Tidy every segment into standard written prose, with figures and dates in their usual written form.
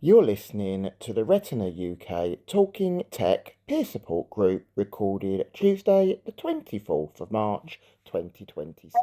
You're listening to the Retina UK Talking Tech Peer Support Group recorded Tuesday, the 24th of March 2026.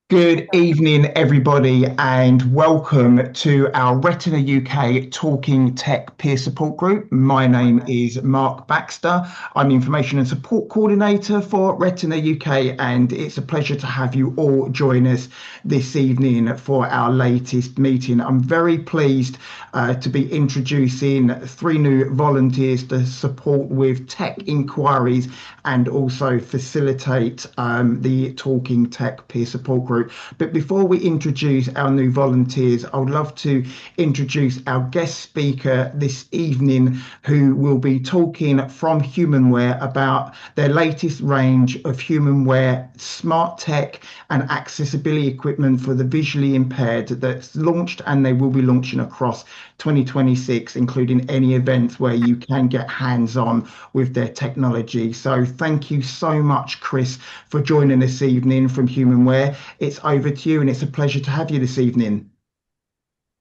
Good evening, everybody, and welcome to our Retina UK Talking Tech Peer Support Group. My name is Mark Baxter. I'm the Information and Support Coordinator for Retina UK, and it's a pleasure to have you all join us this evening for our latest meeting. I'm very pleased to be introducing three new volunteers to support with tech inquiries and also facilitate the Talking Tech Peer Support Group. But before we introduce our new volunteers, I would love to introduce our guest speaker this evening, who will be talking from HumanWare about their latest range of HumanWare smart tech and accessibility equipment for the visually impaired that's launched, and they will be launching across 2026, including any events where you can get hands-on with their technology. So thank you so much, Chris, for joining this evening from HumanWare. It's over to you, and it's a pleasure to have you this evening.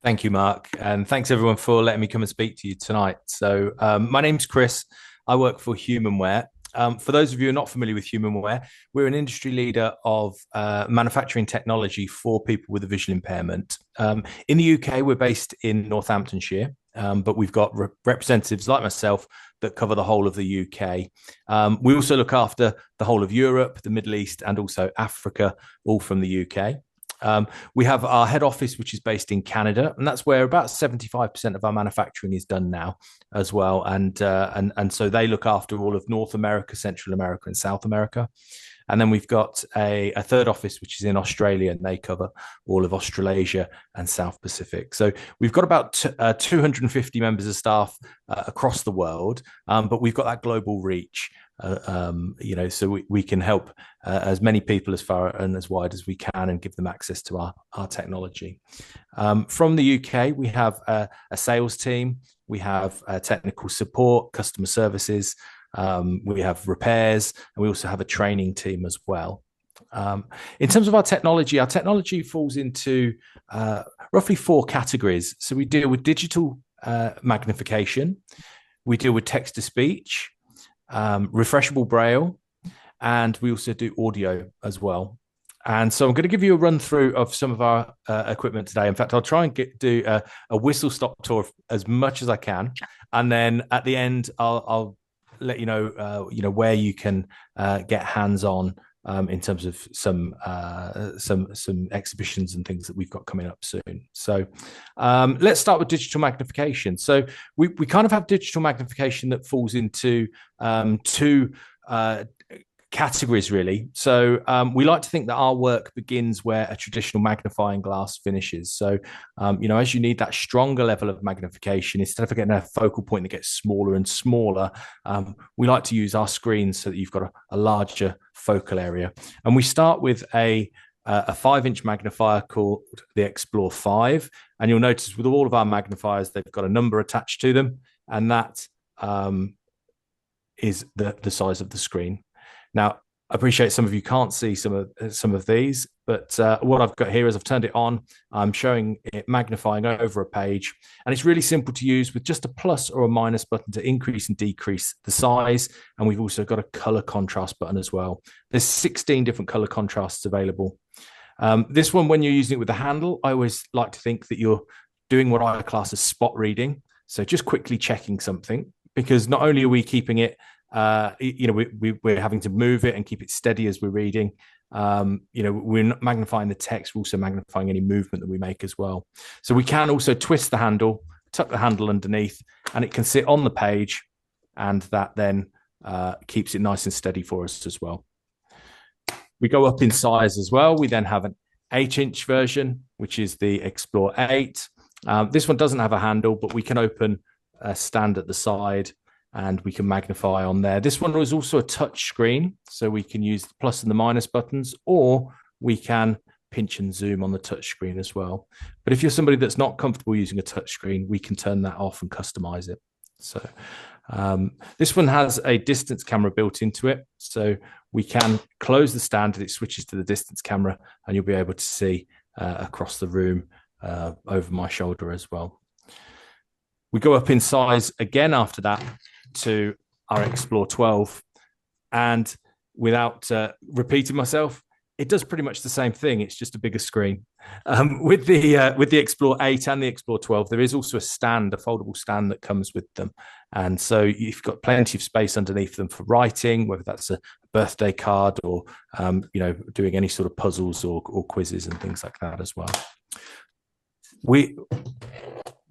Thank you, Mark. And thanks everyone for letting me come and speak to you tonight. So my name's Chris. I work for HumanWare. For those of you who are not familiar with HumanWare, we're an industry leader of manufacturing technology for people with a visual impairment. In the UK, we're based in Northamptonshire, but we've got representatives like myself that cover the whole of the UK. We also look after the whole of Europe, the Middle East, and also Africa, all from the UK. We have our head office, which is based in Canada, and that's where about 75% of our manufacturing is done now as well. And so they look after all of North America, Central America, and South America. And then we've got a third office, which is in Australia, and they cover all of Australasia and South Pacific. So we've got about 250 members of staff across the world, but we've got that global reach. So we can help as many people as far and as wide as we can and give them access to our technology. From the UK, we have a sales team, we have technical support, customer services, we have repairs, and we also have a training team as well. In terms of our technology falls into roughly four categories. So we deal with digital magnification, we deal with text to speech, refreshable braille, and we also do audio as well. And so I'm going to give you a run through of some of our equipment today. In fact, I'll try and do a whistle stop tour of as much as I can, and then at the end I'll let you know where you can get hands on in terms of some exhibitions and things that we've got coming up soon. So let's start with digital magnification. So we kind of have digital magnification that falls into two categories, really. So we like to think that our work begins where a traditional magnifying glass finishes. So as you need that stronger level of magnification, instead of getting a focal point that gets smaller and smaller, we like to use our screens so that you've got a larger focal area. And we start with a 5-inch magnifier called the Explore 5, and you'll notice with all of our magnifiers they've got a number attached to them, and that is the size of the screen. Now, I appreciate some of you can't see some of these, but what I've got here is I've turned it on. I'm showing it magnifying over a page, and it's really simple to use with just a plus or a minus button to increase and decrease the size. And we've also got a color contrast button as well. There's 16 different color contrasts available. This one, when you're using it with the handle, I always like to think that you're doing what I class as spot reading. So just quickly checking something, because not only are we keeping it we're having to move it and keep it steady as we're reading. We're not magnifying the text, we're also magnifying any movement that we make as well. So we can also twist the handle, tuck the handle underneath, and it can sit on the page, and that then keeps it nice and steady for us as well. We go up in size as well. We then have an 8-inch version, which is the Explore 8. This one doesn't have a handle, but we can open a stand at the side and we can magnify on there. This one is also a touch screen, so we can use the plus and the minus buttons, or we can pinch and zoom on the touch screen as well. But if you're somebody that's not comfortable using a touch screen, we can turn that off and customize it. So this one has a distance camera built into it, so we can close the stand and it switches to the distance camera, and you'll be able to see across the room over my shoulder as well. We go up in size again after that to our Explore 12. And without repeating myself, it does pretty much the same thing. It's just a bigger screen. With the Explore 8 and the Explore 12, there is also a foldable stand that comes with them. And so you've got plenty of space underneath them for writing, whether that's a birthday card or doing any sort of puzzles or quizzes and things like that as well.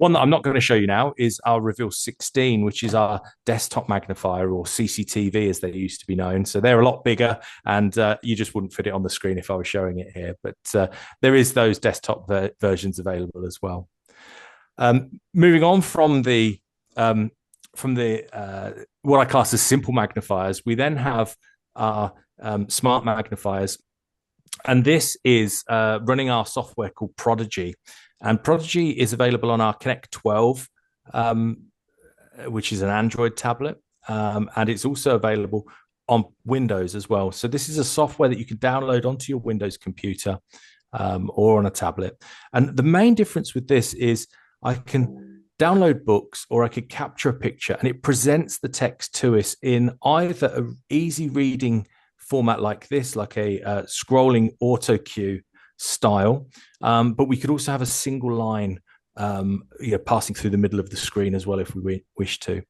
One that I'm not going to show you now is our Reveal 16, which is our desktop magnifier, or CCTV as they used to be known. So they're a lot bigger, and you just wouldn't fit it on the screen if I was showing it here. But there is those desktop versions available as well. Moving on from the what I class as simple magnifiers, we then have our smart magnifiers, and this is running our software called Prodigy. And Prodigy is available on our Connect 12, which is an Android tablet, and it's also available on Windows as well. So this is a software that you can download onto your Windows computer or on a tablet. And the main difference with this is I can download books, or I could capture a picture, and it presents the text to us in either an easy reading format like this, like a scrolling auto cue style, but we could also have a single line passing through the middle of the screen as well if we wish to.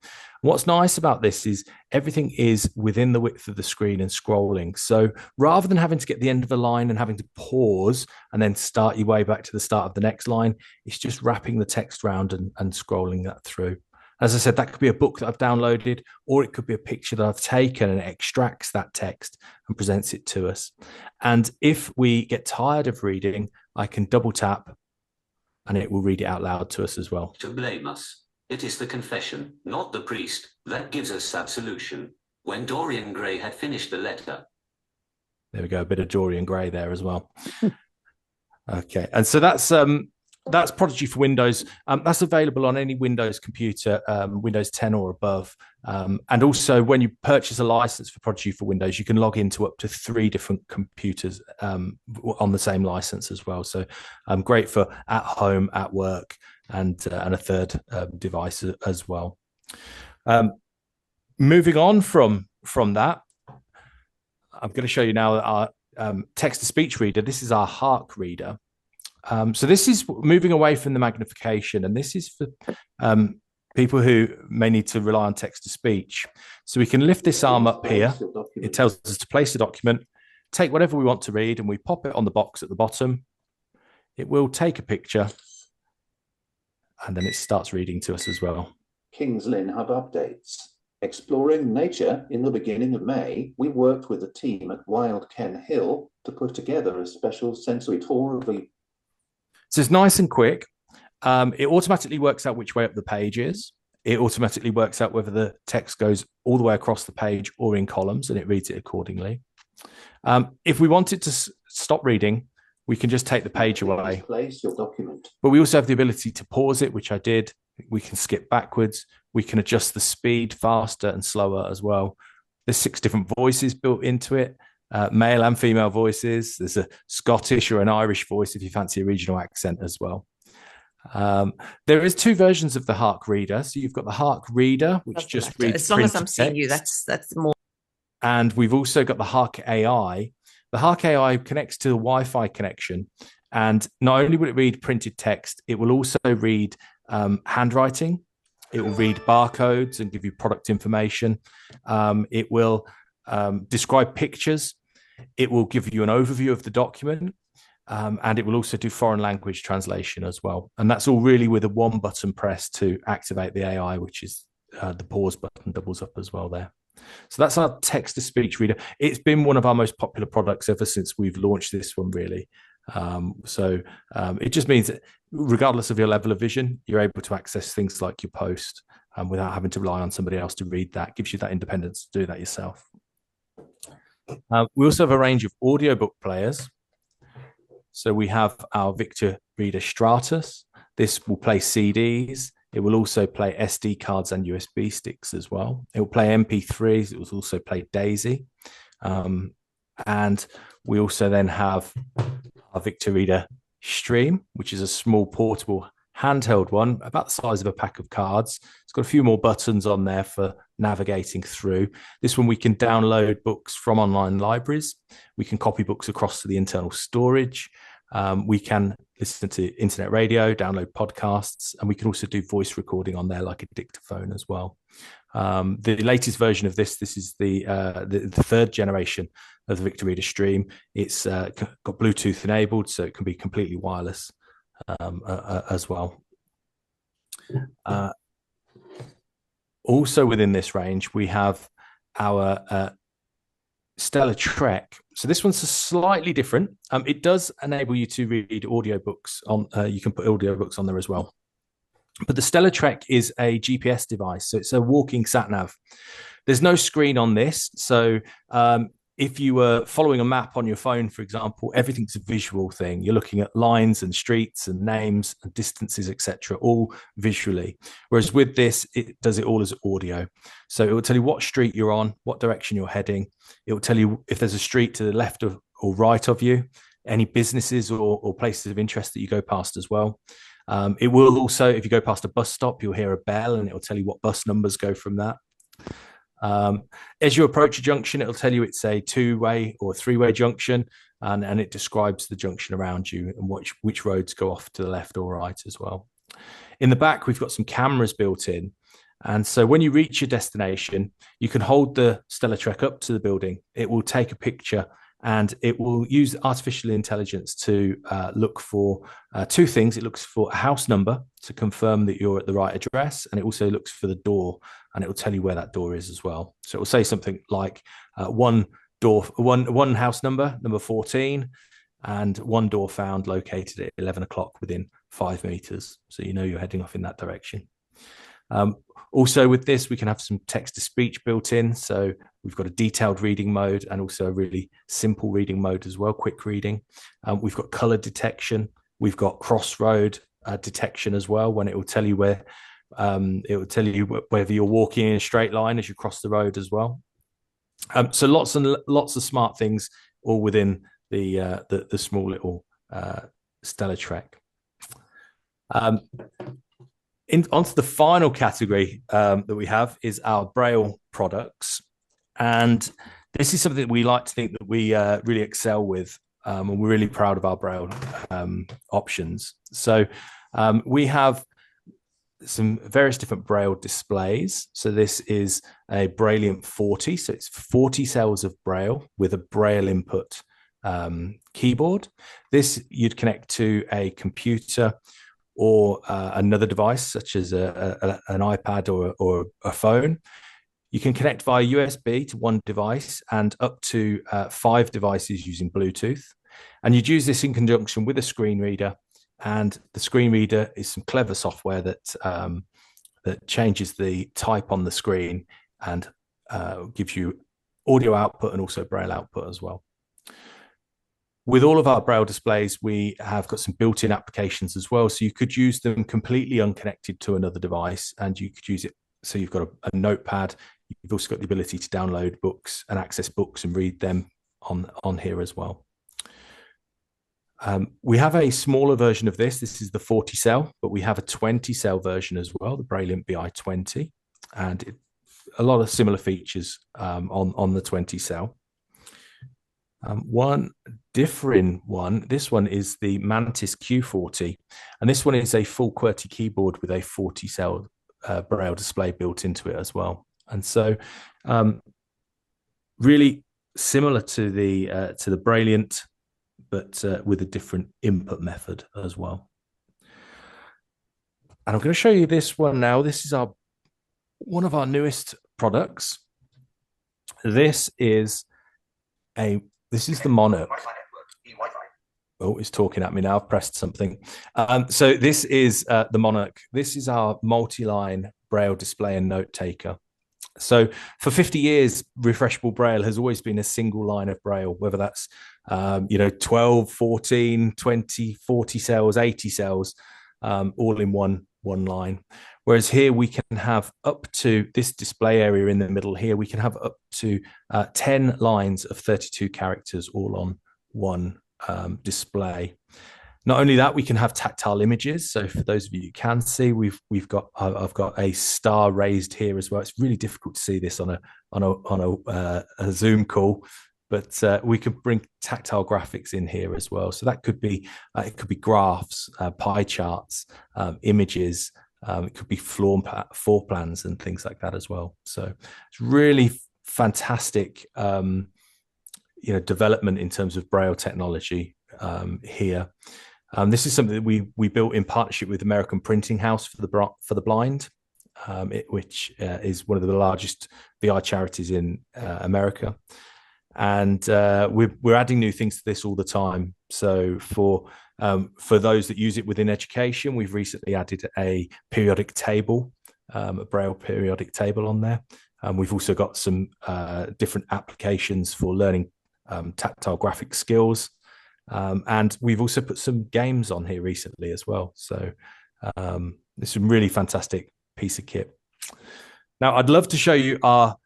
What's nice about this is everything is within the width of the screen and scrolling. So rather than having to get the end of a line and having to pause and then start your way back to the start of the next line, it's just wrapping the text around and scrolling that through. As I said, that could be a book that I've downloaded, or it could be a picture that I've taken, and it extracts that text and presents it to us. And if we get tired of reading, I can double tap and it will read it out loud to us as well. To blame us. It is the confession, not the priest, that gives us absolution. When Dorian Gray had finished the letter. There we go, a bit of Dorian Gray there as well. Okay, and so that's Prodigy for Windows. That's available on any Windows computer, Windows 10 or above. And also, when you purchase a license for Prodigy for Windows, you can log into up to 3 different computers on the same license as well. So great for at home, at work, and a third device as well. Moving on from that, I'm going to show you now our text-to-speech reader. This is our Hark reader. So this is moving away from the magnification, and this is for people who may need to rely on text-to-speech. So we can lift this arm up here. It tells us to place the document, take whatever we want to read, and we pop it on the box at the bottom. It will take a picture, and then it starts reading to us as well. Kings Lynn Hub updates. Exploring nature in the beginning of May, we worked with a team at Wild Ken Hill to put together a special sensory tour of the... So it's nice and quick. It automatically works out which way up the page is. It automatically works out whether the text goes all the way across the page or in columns, and it reads it accordingly. If we wanted to stop reading, we can just take the page away. Place your document. But we also have the ability to pause it, which I did. We can skip backwards. We can adjust the speed faster and slower as well. There's 6 different voices built into it. Male and female voices. There's a Scottish or an Irish voice if you fancy a regional accent as well. There is 2 versions of the Hark reader. So you've got the Hark reader, which just reads as long as I'm text. seeing you, that's more. And we've also got the Hark AI. The Hark AI connects to the Wi-Fi connection, and not only will it read printed text, it will also read handwriting. It will read barcodes and give you product information. It will describe pictures. It will give you an overview of the document, and it will also do foreign language translation as well. And that's all really with a 1 button press to activate the AI, which is the pause button doubles up as well there. So that's our text-to-speech reader. It's been one of our most popular products ever since we've launched this one, really. It just means that regardless of your level of vision, you're able to access things like your post without having to rely on somebody else to read that. It gives you that independence to do that yourself. We also have a range of audiobook players. So we have our Victor Reader Stratus. This will play CDs. It will also play SD cards and USB sticks as well. It will play MP3s. It will also play DAISY. And we also then have our Victor Reader Stream, which is a small portable handheld one, about the size of a pack of cards. It's got a few more buttons on there for navigating through. This one, we can download books from online libraries. We can copy books across to the internal storage. We can listen to internet radio, download podcasts, and we can also do voice recording on there, like a dictaphone as well. The latest version of this is the third generation of the Victor Reader Stream. It's got Bluetooth enabled, so it can be completely wireless as well. Also within this range, we have our Stella Trek. So this one's slightly different. It does enable you to read audiobooks on. You can put audiobooks on there as well. But the Stella Trek is a GPS device, so it's a walking sat nav. There's no screen on this, so if you were following a map on your phone, for example, everything's a visual thing. You're looking at lines and streets and names and distances, etc., all visually. Whereas with this, it does it all as audio. So it will tell you what street you're on, what direction you're heading. It will tell you if there's a street to the left or right of you, any businesses or places of interest that you go past as well. It will also, if you go past a bus stop, you'll hear a bell and it will tell you what bus numbers go from that. As you approach a junction, it'll tell you it's a two-way or three-way junction, and it describes the junction around you and which roads go off to the left or right as well. In the back, we've got some cameras built in. And so when you reach your destination, you can hold the Stella Trek up to the building. It will take a picture and it will use artificial intelligence to look for two things. It looks for a house number to confirm that you're at the right address, and it also looks for the door, and it will tell you where that door is as well. So it will say something like one house number 14, and one door found located at 11 o'clock within 5 meters. So you know you're heading off in that direction. Also with this, we can have some text-to-speech built in. So we've got a detailed reading mode and also a really simple reading mode as well, quick reading. We've got color detection. We've got crossroad detection as well, when it will tell you where, it will tell you whether you're walking in a straight line as you cross the road as well. So lots and lots of smart things all within the small little Stella Trek. Onto the final category that we have is our Braille products. And this is something that we like to think that we really excel with, and we're really proud of our Braille options. So we have some various different Braille displays. So this is a Brailliant 40. So it's 40 cells of Braille with a Braille input keyboard. This you'd connect to a computer or another device, such as an iPad or a phone. You can connect via USB to one device and up to 5 devices using Bluetooth. And you'd use this in conjunction with a screen reader. And the screen reader is some clever software that changes the type on the screen and gives you audio output and also Braille output as well. With all of our Braille displays, we have got some built-in applications as well. So you could use them completely unconnected to another device, and you could use it. So you've got a notepad. You've also got the ability to download books and access books and read them on here as well. We have a smaller version of this. This is the 40 cell, but we have a 20 cell version as well, the Brailliant BI20, and a lot of similar features on the 20 cell. One different one, this one is the Mantis Q40, and this one is a full QWERTY keyboard with a 40 cell Braille display built into it as well. And so really similar to the Brailliant, but with a different input method as well. And I'm going to show you this one now. This is one of our newest products. This is the Monarch. Oh, it's talking at me now. I've pressed something. So this is the Monarch. This is our multi-line Braille display and note taker. So for 50 years, refreshable Braille has always been a single line of Braille, whether that's 12, 14, 20, 40 cells, 80 cells, all in one line. Whereas here we can have up to this display area in the middle here, we can have up to 10 lines of 32 characters all on one display. Not only that, we can have tactile images. So for those of you who can see, I've got a star raised here as well. It's really difficult to see this on a Zoom call, but we could bring tactile graphics in here as well. So that could be it could be graphs, pie charts, images. It could be floor plans and things like that as well. So it's really fantastic, development in terms of Braille technology here. This is something that we built in partnership with American Printing House for the blind, which is one of the largest VI charities in America. And we're adding new things to this all the time. So for those that use it within education, we've recently added a periodic table, a Braille periodic table on there. We've also got some different applications for learning tactile graphic skills. And we've also put some games on here recently as well. So it's a really fantastic piece of kit. Now, I'd love to show you our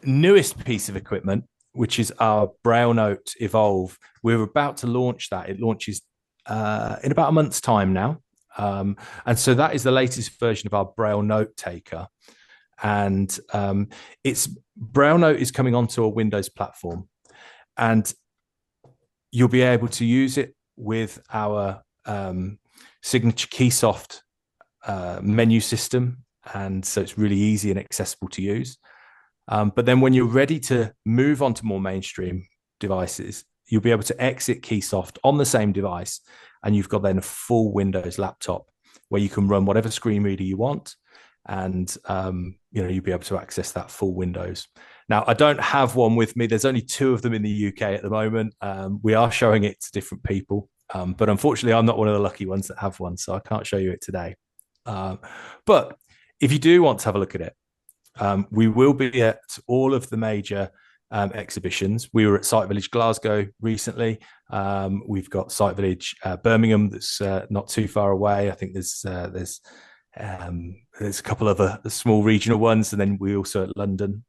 newest piece of equipment, which is our Braille Note Evolve. We're about to launch that. It launches in about a month's time now. And so that is the latest version of our Braille Note Taker. And Braille Note is coming onto a Windows platform. And you'll be able to use it with our signature Keysoft menu system. And so it's really easy and accessible to use. But then when you're ready to move on to more mainstream devices, you'll be able to exit Keysoft on the same device. And you've got then a full Windows laptop where you can run whatever screen reader you want. And, you'll be able to access that full Windows. Now, I don't have one with me. There's only 2 of them in the UK at the moment. We are showing it to different people. But unfortunately, I'm not one of the lucky ones that have one, so I can't show you it today. But if you do want to have a look at it, we will be at all of the major exhibitions. We were at Site Village Glasgow recently. We've got Site Village Birmingham that's not too far away. I think there's a couple of small regional ones, and then we also at London.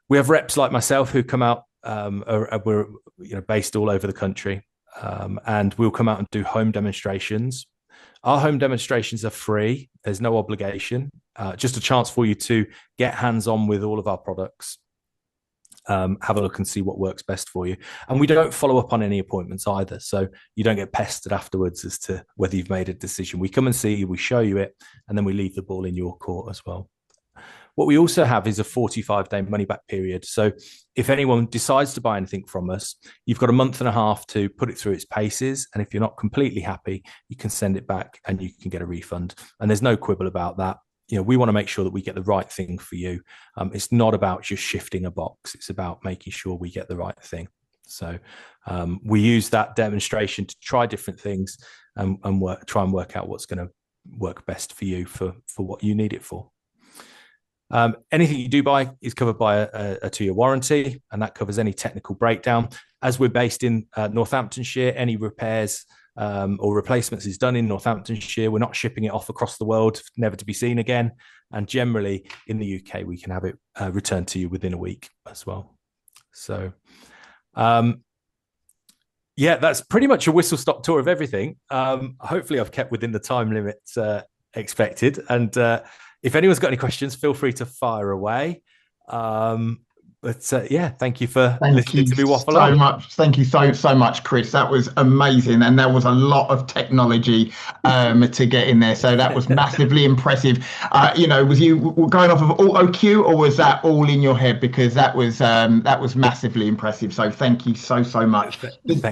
We have reps like myself who come out. We're based all over the country, and we'll come out and do home demonstrations. Our home demonstrations are free. There's no obligation. Just a chance for you to get hands-on with all of our products. Have a look and see what works best for you. And we don't follow up on any appointments either. So you don't get pestered afterwards as to whether you've made a decision. We come and see you, we show you it, and then we leave the ball in your court as well. What we also have is a 45-day money-back period. So if anyone decides to buy anything from us, you've got a month and a half to put it through its paces. And if you're not completely happy, you can send it back and you can get a refund. And there's no quibble about that. We want to make sure that we get the right thing for you. It's not about just shifting a box. It's about making sure we get the right thing. So we use that demonstration to try different things and try and work out what's going to work best for you for what you need it for. Anything you do buy is covered by a 2-year warranty, and that covers any technical breakdown. As we're based in Northamptonshire, any repairs or replacements is done in Northamptonshire. We're not shipping it off across the world, never to be seen again. And generally in the UK, we can have it returned to you within a week as well. So, that's pretty much a whistle-stop tour of everything. Hopefully I've kept within the time limits expected. And if anyone's got any questions, feel free to fire away. Thank you for listening to me waffle on. Thank you so much, Chris. That was amazing, and there was a lot of technology to get in there. So that was massively impressive. Was you going off of auto cue, or was that all in your head? Because that was massively impressive. So thank you so much. Does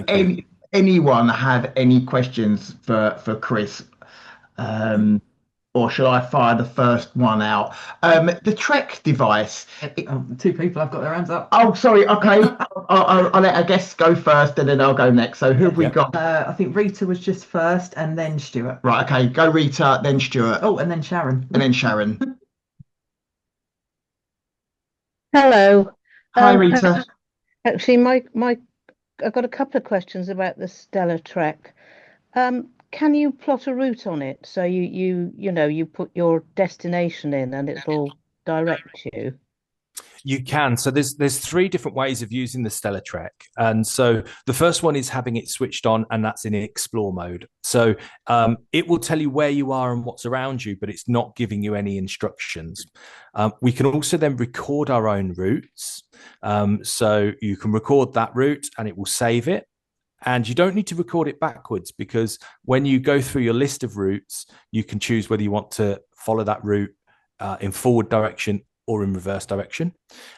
anyone have any questions for Chris? Or shall I fire the first one out? The Trek device. 2 people have got their hands up. Oh, sorry. Okay. I'll let our guests go first, and then I'll go next. So who have we got? I think Rita was just first, and then Stuart. Right. Okay. Go Rita, then Stuart. Oh, and then Sharon. And then Sharon. Hello. Hi, Rita. Actually, I've got a couple of questions about the Stella Trek. Can you plot a route on it so you put your destination in and it'll direct you? You can. So there's three different ways of using the Stellar Trek. And so the first one is having it switched on, and that's in explore mode. So it will tell you where you are and what's around you, but it's not giving you any instructions. We can also then record our own routes. So you can record that route and it will save it. And you don't need to record it backwards, because when you go through your list of routes, you can choose whether you want to follow that route in forward direction or in reverse direction.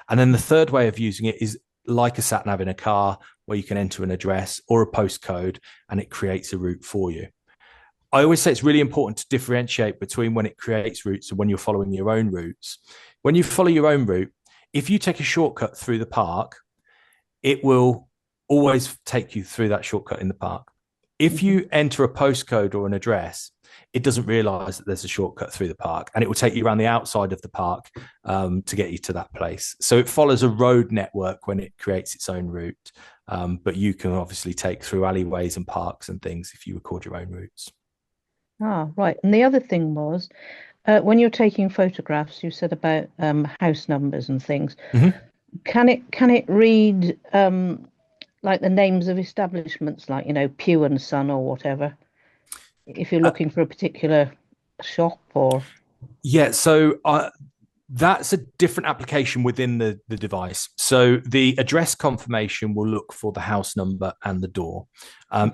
And then the third way of using it is like a sat nav in a car, where you can enter an address or a postcode and it creates a route for you. I always say it's really important to differentiate between when it creates routes and when you're following your own routes. When you follow your own route, if you take a shortcut through the park, it will always take you through that shortcut in the park. If you enter a postcode or an address, it doesn't realize that there's a shortcut through the park, and it will take you around the outside of the park to get you to that place. So it follows a road network when it creates its own route. But you can obviously take through alleyways and parks and things if you record your own routes. Ah, right. And the other thing was, when you're taking photographs, you said about house numbers and things. Mm-hmm. Can it read like the names of establishments, like, you know, Pew and Son or whatever, if you're looking for a particular shop? Or Yeah, so that's a different application within the device. So the address confirmation will look for the house number and the door.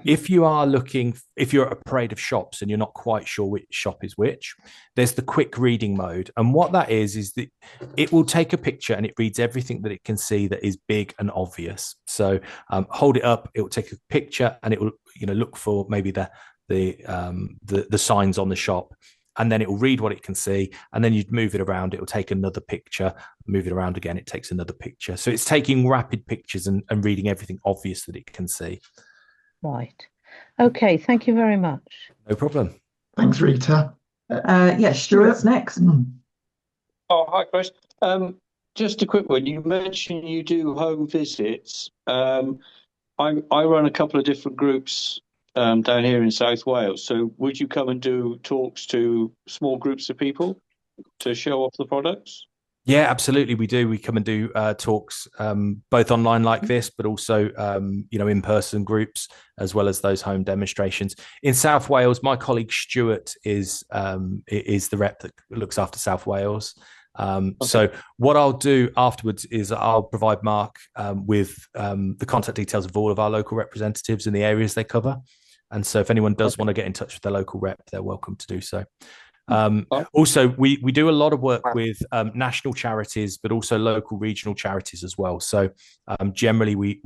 If you're at a parade of shops and you're not quite sure which shop is which, there's the quick reading mode. And what that is that it will take a picture and it reads everything that it can see that is big and obvious. So hold it up, it will take a picture and it will, look for maybe the signs on the shop. And then it will read what it can see, and then you'd move it around. It will take another picture, move it around again. It takes another picture. So it's taking rapid pictures and reading everything obvious that it can see. Right. Okay. Thank you very much. No problem. Thanks, Rita. Stuart's next. Oh, hi, Chris. Just a quick one. You mentioned you do home visits. I run a couple of different groups down here in South Wales. So would you come and do talks to small groups of people to show off the products? Yeah, absolutely. We do. We come and do talks both online like this, but also, in-person groups, as well as those home demonstrations. In South Wales, my colleague Stuart is the rep that looks after South Wales. Okay. So what I'll do afterwards is I'll provide Mark with the contact details of all of our local representatives in the areas they cover. And so if anyone does want to get in touch with their local rep, they're welcome to do so. Also, we do a lot of work with national charities, but also local regional charities as well. So generally, we,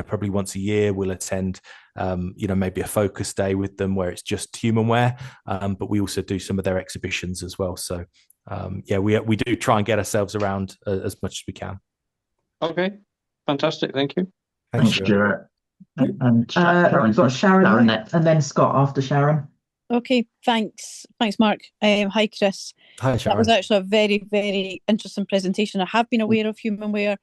probably once a year, we'll attend, maybe a focus day with them where it's just HumanWare, but we also do some of their exhibitions as well. So we do try and get ourselves around as much as we can. Okay, fantastic. Thank you. Thanks, Stuart. And we've got Sharon next, and then Scott after Sharon. Okay, thanks, Mark. Hi, Chris. Hi, Sharon. That was actually a very, very interesting presentation. I have been aware of HumanWare.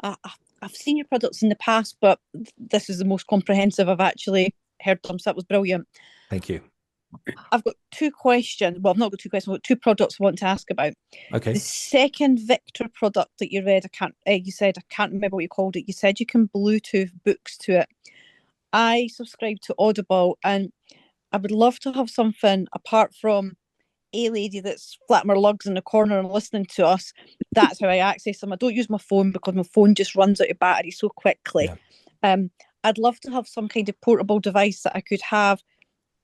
I've seen your products in the past, but this is the most comprehensive I've actually heard them. So that was brilliant. Thank you. I've got two questions. Well, I've not got two questions. I've got two products I want to ask about. Okay. The second Victor product that you read, you said, I can't remember what you called it. You said you can Bluetooth books to it. I subscribe to Audible, and I would love to have something apart from a lady that's flapping her lugs in the corner and listening to us. That's how I access them. I don't use my phone because my phone just runs out of battery so quickly. Yeah. I'd love to have some kind of portable device that I could have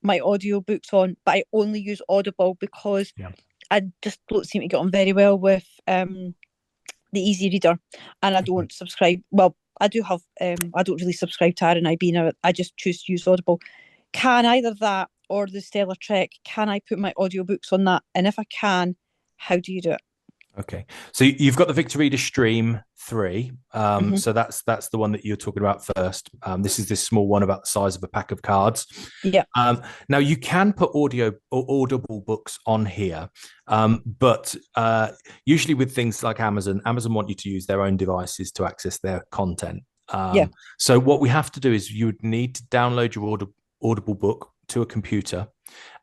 my audio books on, but I only use Audible because I just don't seem to get on very well with the Easy Reader, and I don't subscribe. Well, I do have. I don't really subscribe to RNIB now. I just choose to use Audible. Can either that or the Stellar Trek? Can I put my audiobooks on that? And if I can, how do you do it? Okay, so you've got the Victor Reader Stream 3. So that's the one that you're talking about first. This is this small one about the size of a pack of cards. Yeah. Now you can put audio or audible books on here, but usually with things like Amazon want you to use their own devices to access their content. So what we have to do is you would need to download your Audible book to a computer.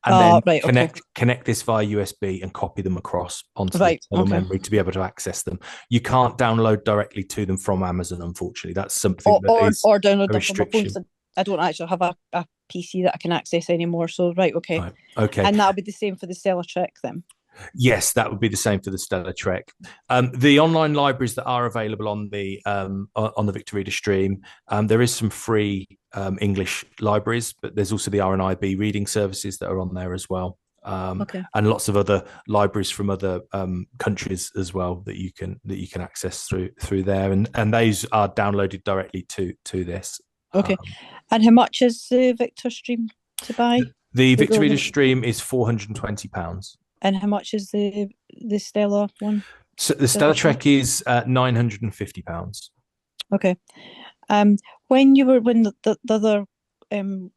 and then right, connect this via USB and copy them across onto Right, the external okay. memory to be able to access them. You can't download directly to them from Amazon, unfortunately. That's something that is or download a them from my phone. restriction. 'Cause I don't actually have a PC that I can access anymore. So right, okay. Right, okay. And that'll be the same for the Stellar Trek then. Yes, that would be the same for the Stellar Trek. The online libraries that are available on the Victor Reader stream, there is some free English libraries, but there's also the RNIB reading services that are on there as well, and lots of other libraries from other countries as well that you can access through there, and those are downloaded directly to this. Okay, and how much is the Victor stream to buy? The Victor Reader stream is £420. And how much is the Stellar one? So the Stellar Trek is £950. Okay. When the other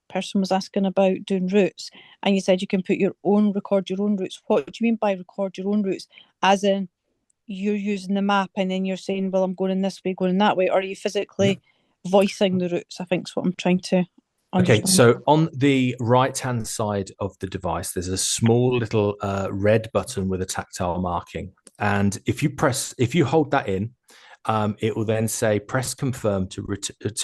person was asking about doing routes, and you said you can record your own routes. What do you mean by record your own routes? As in, you're using the map and then you're saying, well, I'm going in this way, going in that way, or are you physically voicing the routes? I think is what I'm trying to understand. Okay, so on the right-hand side of the device, there's a small little red button with a tactile marking. And if you hold that in, it will then say press confirm to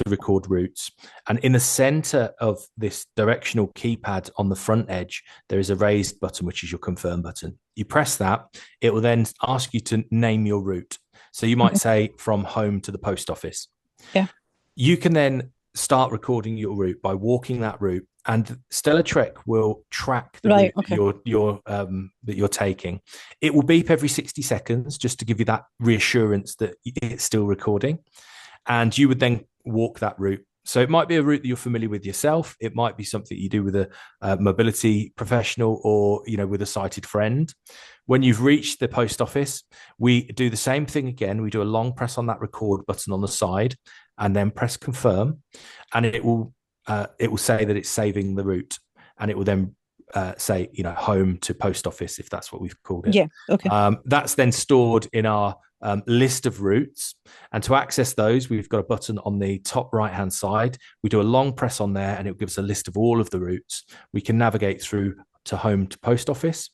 record routes. And in the center of this directional keypad on the front edge, there is a raised button, which is your confirm button. You press that, it will then ask you to name your route. So you might say from home to the post office. Yeah. You can then start recording your route by walking that route, and Stellar Trek will track the route that you're taking. It will beep every 60 seconds just to give you that reassurance that it's still recording, and you would then walk that route. So it might be a route that you're familiar with yourself. It might be something you do with a mobility professional or with a sighted friend. When you've reached the post office, we do the same thing again. We do a long press on that record button on the side, and then press confirm, and it will say that it's saving the route, and it will then say home to post office, if that's what we've called it. Yeah. Okay. That's then stored in our list of routes, and to access those, we've got a button on the top right hand side. We do a long press on there, and it gives us a list of all of the routes. We can navigate through to home to post office.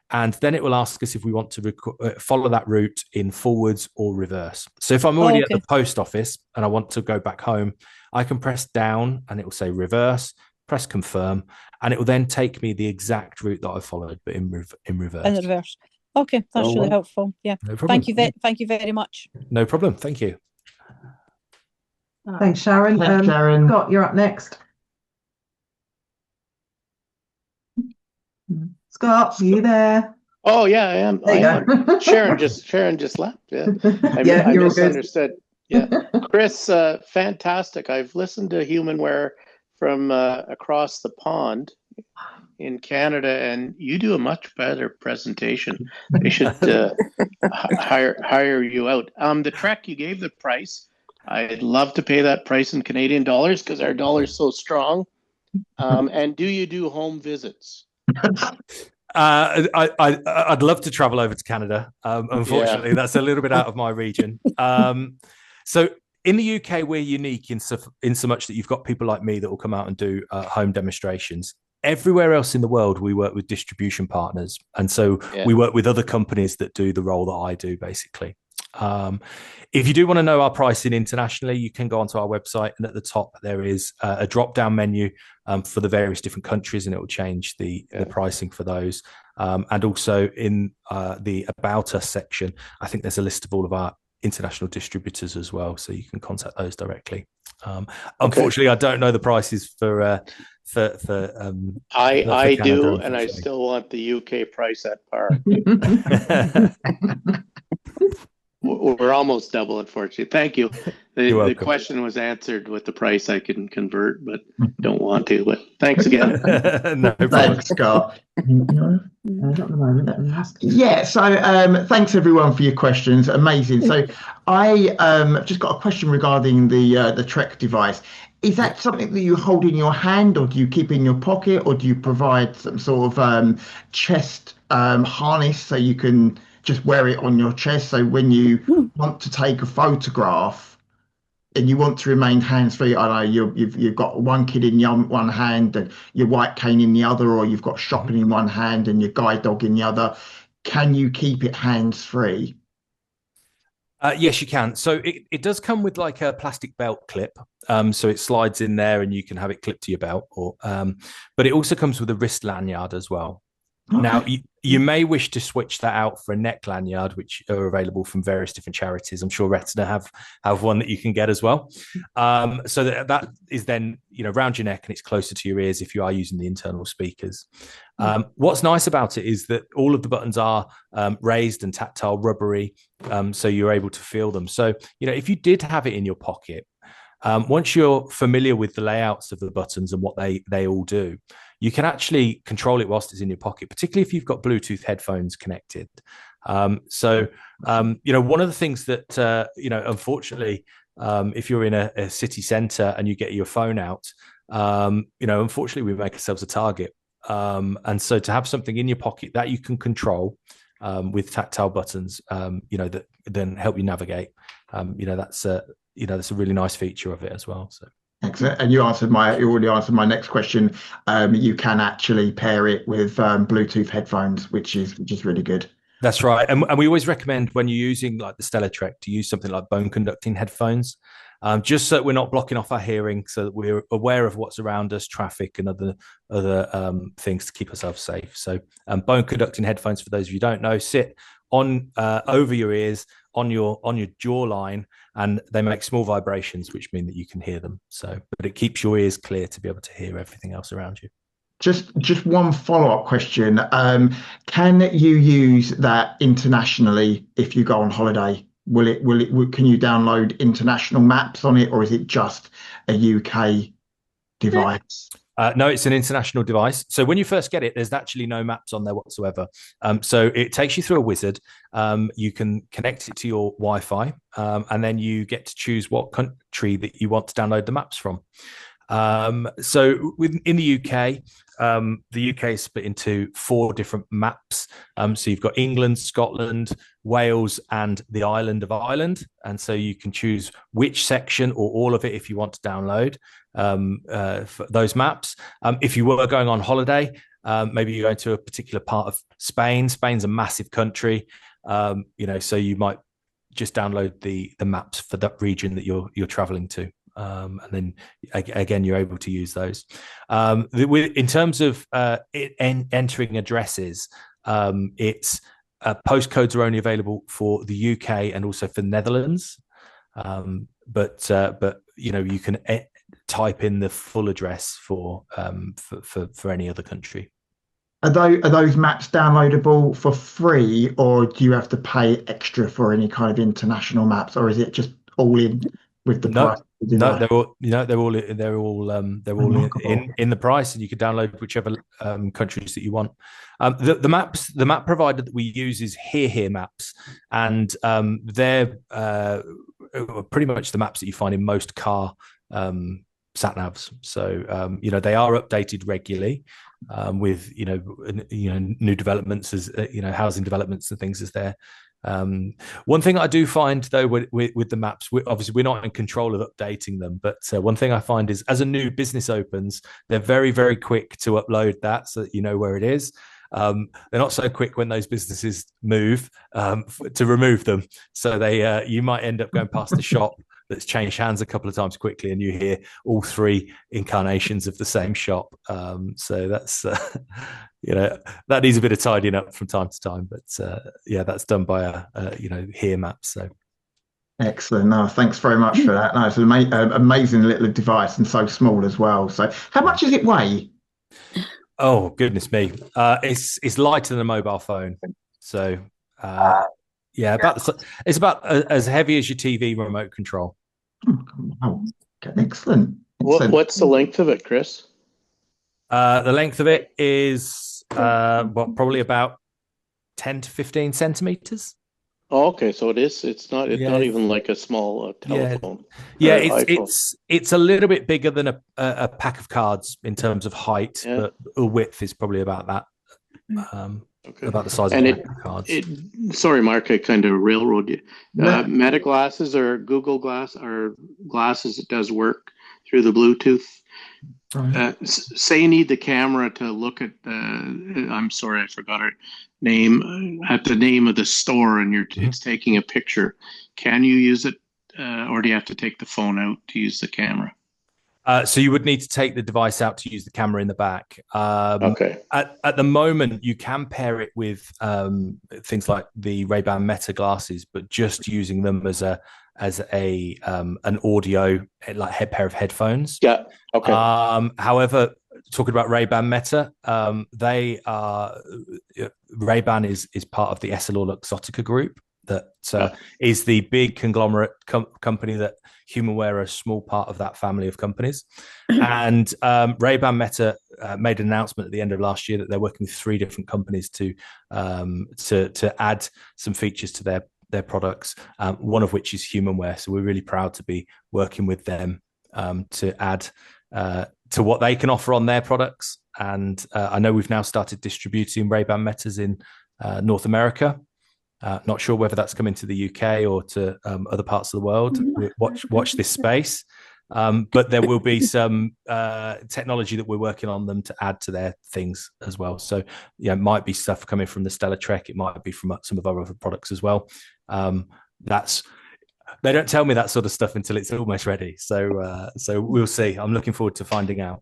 And then it will ask us if we want to follow that route in forwards or reverse. So if I'm already at the post office and I want to go back home, I can press down and it will say reverse, press confirm, and it will then take me the exact route that I followed, but in reverse. In reverse. Okay, that's really helpful. Yeah. No problem. Thank you very much. No problem. Thank you. Thanks, Sharon. Sharon. Scott, you're up next. Scott, are you there? Oh yeah, I am. There you go. Sharon just left. Yeah, I misunderstood. Yeah, Chris, fantastic. I've listened to HumanWare from across the pond in Canada, and you do a much better presentation. They should hire you out. The Trek, you gave the price. I'd love to pay that price in Canadian dollars because our dollar is so strong. And do you do home visits? I'd love to travel over to Canada. Unfortunately, that's a little bit out of my region. So in the UK, we're unique in so much that you've got people like me that will come out and do home demonstrations. Everywhere else in the world, we work with distribution partners. And so we work with other companies that do the role that I do, basically. If you do want to know our pricing internationally, you can go onto our website, and at the top there is a drop-down menu for the various different countries, and it will change the pricing for those. And also in the About Us section, I think there's a list of all of our international distributors as well, so you can contact those directly. Unfortunately, I don't know the prices for I do, and I still want the UK price at par. We're almost double, unfortunately. Thank you. The question was answered with the price I can convert, but don't want to. But thanks again. No problem. Thanks, Scott. Yeah, so thanks everyone for your questions. Amazing. So I just got a question regarding the Trek device. Is that something that you hold in your hand, or do you keep in your pocket, or do you provide some sort of chest harness so you can just wear it on your chest, so when you want to take a photograph, and you want to remain hands-free. I know you've got one kid in one hand and your white cane in the other, or you've got shopping in one hand and your guide dog in the other. Can you keep it hands-free? Yes, you can. So it does come with like a plastic belt clip. So it slides in there and you can have it clipped to your belt. But it also comes with a wrist lanyard as well. Okay. Now, you may wish to switch that out for a neck lanyard, which are available from various different charities. I'm sure Retina have one that you can get as well. So that is then, round your neck and it's closer to your ears if you are using the internal speakers. What's nice about it is that all of the buttons are raised and tactile, rubbery, so you're able to feel them. So, if you did have it in your pocket, once you're familiar with the layouts of the buttons and what they all do, you can actually control it whilst it's in your pocket, particularly if you've got Bluetooth headphones connected. One of the things that, unfortunately, if you're in a city centre and you get your phone out, unfortunately, we make ourselves a target. And so to have something in your pocket that you can control with tactile buttons, that then help you navigate, that's a really nice feature of it as well. So. Excellent. And you already answered my next question. You can actually pair it with Bluetooth headphones, which is really good. That's right. And we always recommend when you're using like the Stella Trek to use something like bone conducting headphones, just so we're not blocking off our hearing, so that we're aware of what's around us, traffic and other things to keep ourselves safe. So bone conducting headphones, for those of you who don't know, sit on over your ears, on your jawline, and they make small vibrations, which mean that you can hear them. So, but it keeps your ears clear to be able to hear everything else around you. Just one follow-up question. Can you use that internationally if you go on holiday? Can you download international maps on it, or is it just a UK device? No, it's an international device. So when you first get it, there's actually no maps on there whatsoever. So it takes you through a wizard. You can connect it to your Wi-Fi, and then you get to choose what country that you want to download the maps from. So in the UK, is split into 4 different maps. So you've got England, Scotland, Wales, and the island of Ireland. And so you can choose which section or all of it if you want to download for those maps. If you were going on holiday, maybe you're going to a particular part of Spain. Spain's a massive country, so you might just download the maps for that region that you're traveling to. And then again, you're able to use those. In terms of entering addresses, it's postcodes are only available for the UK and also for the Netherlands. But you can type in the full address for any other country. Are those maps downloadable for free, or do you have to pay extra for any kind of international maps, or is it just all in with the price? No, they're all in the price, and you can download whichever countries that you want. The map provider that we use is Here Maps, and they're pretty much the maps that you find in most car sat navs. So they are updated regularly with new developments, as housing developments and things as there. One thing I do find though with the maps, obviously we're not in control of updating them, but one thing I find is as a new business opens, they're very, very quick to upload that so that you know where it is. They're not so quick when those businesses move to remove them. So you might end up going past a shop that's changed hands a couple of times quickly, and you hear all 3 incarnations of the same shop. So that's that needs a bit of tidying up from time to time, but that's done by Here Maps. So excellent. No, thanks very much for that. No, it's an amazing little device and so small as well. So how much does it weigh? Oh goodness me, it's lighter than a mobile phone. So it's about as heavy as your TV remote control. Wow. Excellent. What's the length of it, Chris? The length of it is probably about 10 to 15 centimeters. Oh, okay, so it's not even like a small telephone. It's a little bit bigger than a pack of cards in terms of height, but width is probably about that about the size And of cards. Sorry, Mark, I kind of railroad you. Meta glasses or Google Glass or glasses that does work through the Bluetooth. Say you need the camera to look at I'm sorry, I forgot her name, at the name of the store, and it's taking a picture. Can you use it, or do you have to take the phone out to use the camera? So you would need to take the device out to use the camera in the back. Okay. At the moment, you can pair it with things like the Ray-Ban Meta glasses, but just using them as an audio pair of headphones. Yeah. Okay. However, talking about Ray-Ban Meta, Ray-Ban is part of the EssilorLuxottica group. That is the big conglomerate company that HumanWare are a small part of that family of companies. And Ray-Ban Meta made an announcement at the end of last year that they're working with 3 different companies to add some features to their products, one of which is HumanWare. So we're really proud to be working with them to add to what they can offer on their products. And I know we've now started distributing Ray-Ban Metas in North America. Not sure whether that's coming to the UK or to other parts of the world. Watch this space. But there will be some technology that we're working on them to add to their things as well. So it might be stuff coming from the Stella Trek. It might be from some of our other products as well. They don't tell me that sort of stuff until it's almost ready. So we'll see. I'm looking forward to finding out.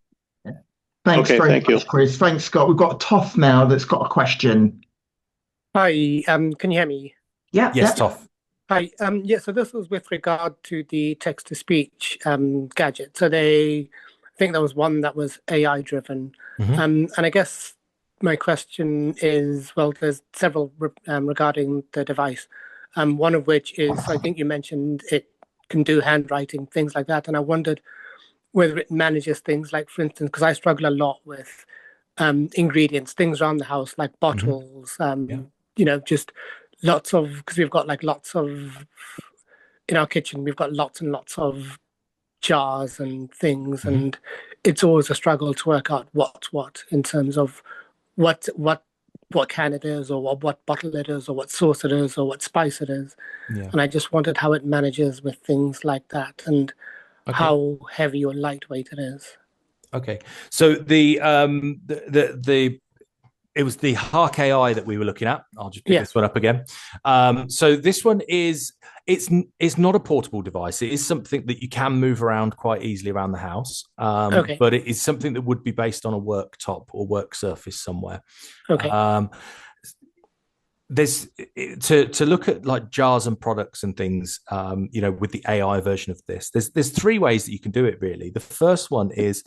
Thanks very much, Chris. Thanks, Scott. We've got Toff now that's got a question. Hi, can you hear me? Yeah. Yes, Toff. Hi. So this was with regard to the text-to-speech gadget. So I think there was one that was AI driven. And I guess my question is, well, there's several regarding the device. One of which is, I think you mentioned it can do handwriting, things like that. And I wondered whether it manages things like, for instance, because I struggle a lot with ingredients, things around the house, like bottles, just lots of, because we've got in our kitchen, we've got lots and lots of jars and things. And it's always a struggle to work out what's what in terms of what can it is, or what bottle it is, or what sauce it is, or what spice it is. And I just wondered how it manages with things like that, and how heavy or lightweight it is. Okay, so it was the Hark AI that we were looking at. I'll just pick this one up again. So this one it's not a portable device. It is something that you can move around quite easily around the house. But it is something that would be based on a worktop or work surface somewhere. There's to look at like jars and products and things, with the AI version of this. There's 3 ways that you can do it really. The first one is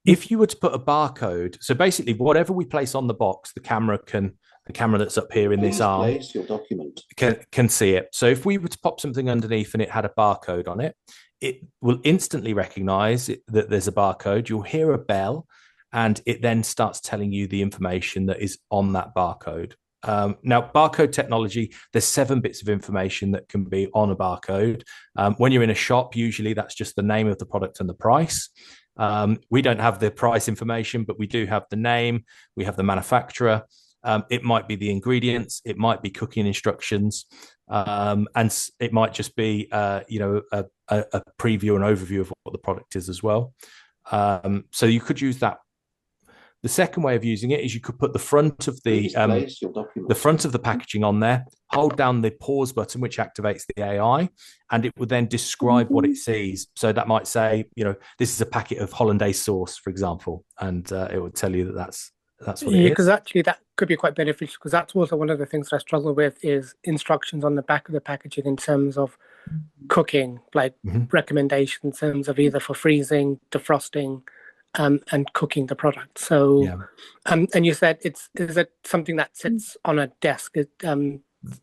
if you were to put a barcode, so basically whatever we place on the box, the camera that's up here in this arm your document. Can see it. So if we were to pop something underneath and it had a barcode on it, it will instantly recognize that there's a barcode. You'll hear a bell, and it then starts telling you the information that is on that barcode. Now, barcode technology, there's 7 bits of information that can be on a barcode. When you're in a shop, usually that's just the name of the product and the price. We don't have the price information, but we do have the name. We have the manufacturer. It might be the ingredients. It might be cooking instructions. And it might just be, a preview and overview of what the product is as well. So you could use that. The second way of using it is you could put the front of the front of the packaging on there, hold down the pause button, which activates the AI, and it would then describe what it sees. So that might say, this is a packet of hollandaise sauce, for example, and it would tell you that that's what it is. Because actually that could be quite beneficial, because that's also one of the things that I struggle with is instructions on the back of the packaging in terms of cooking, like recommendations in terms of either for freezing, defrosting, and cooking the product. So, and you said is it something that sits on a desk?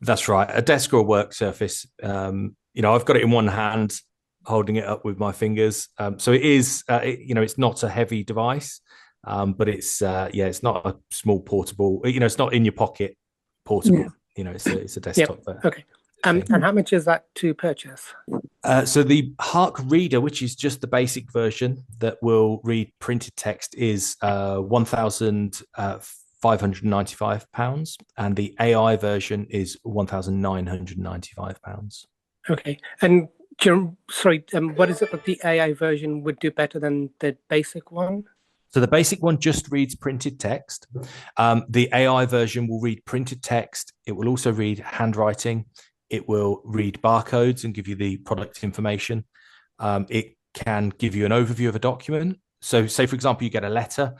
That's right, a desk or a work surface. I've got it in one hand, holding it up with my fingers. So it is, it's not a heavy device, but it's not a small portable. It's not in your pocket portable. It's a desktop. Okay. And how much is that to purchase? So the Hark Reader, which is just the basic version that will read printed text, is £1,500. £595, and the AI version is £1,995. Okay. And sorry, what is it that the AI version would do better than the basic one? So the basic one just reads printed text. The AI version will read printed text. It will also read handwriting. It will read barcodes and give you the product information. It can give you an overview of a document. So say, for example, you get a letter.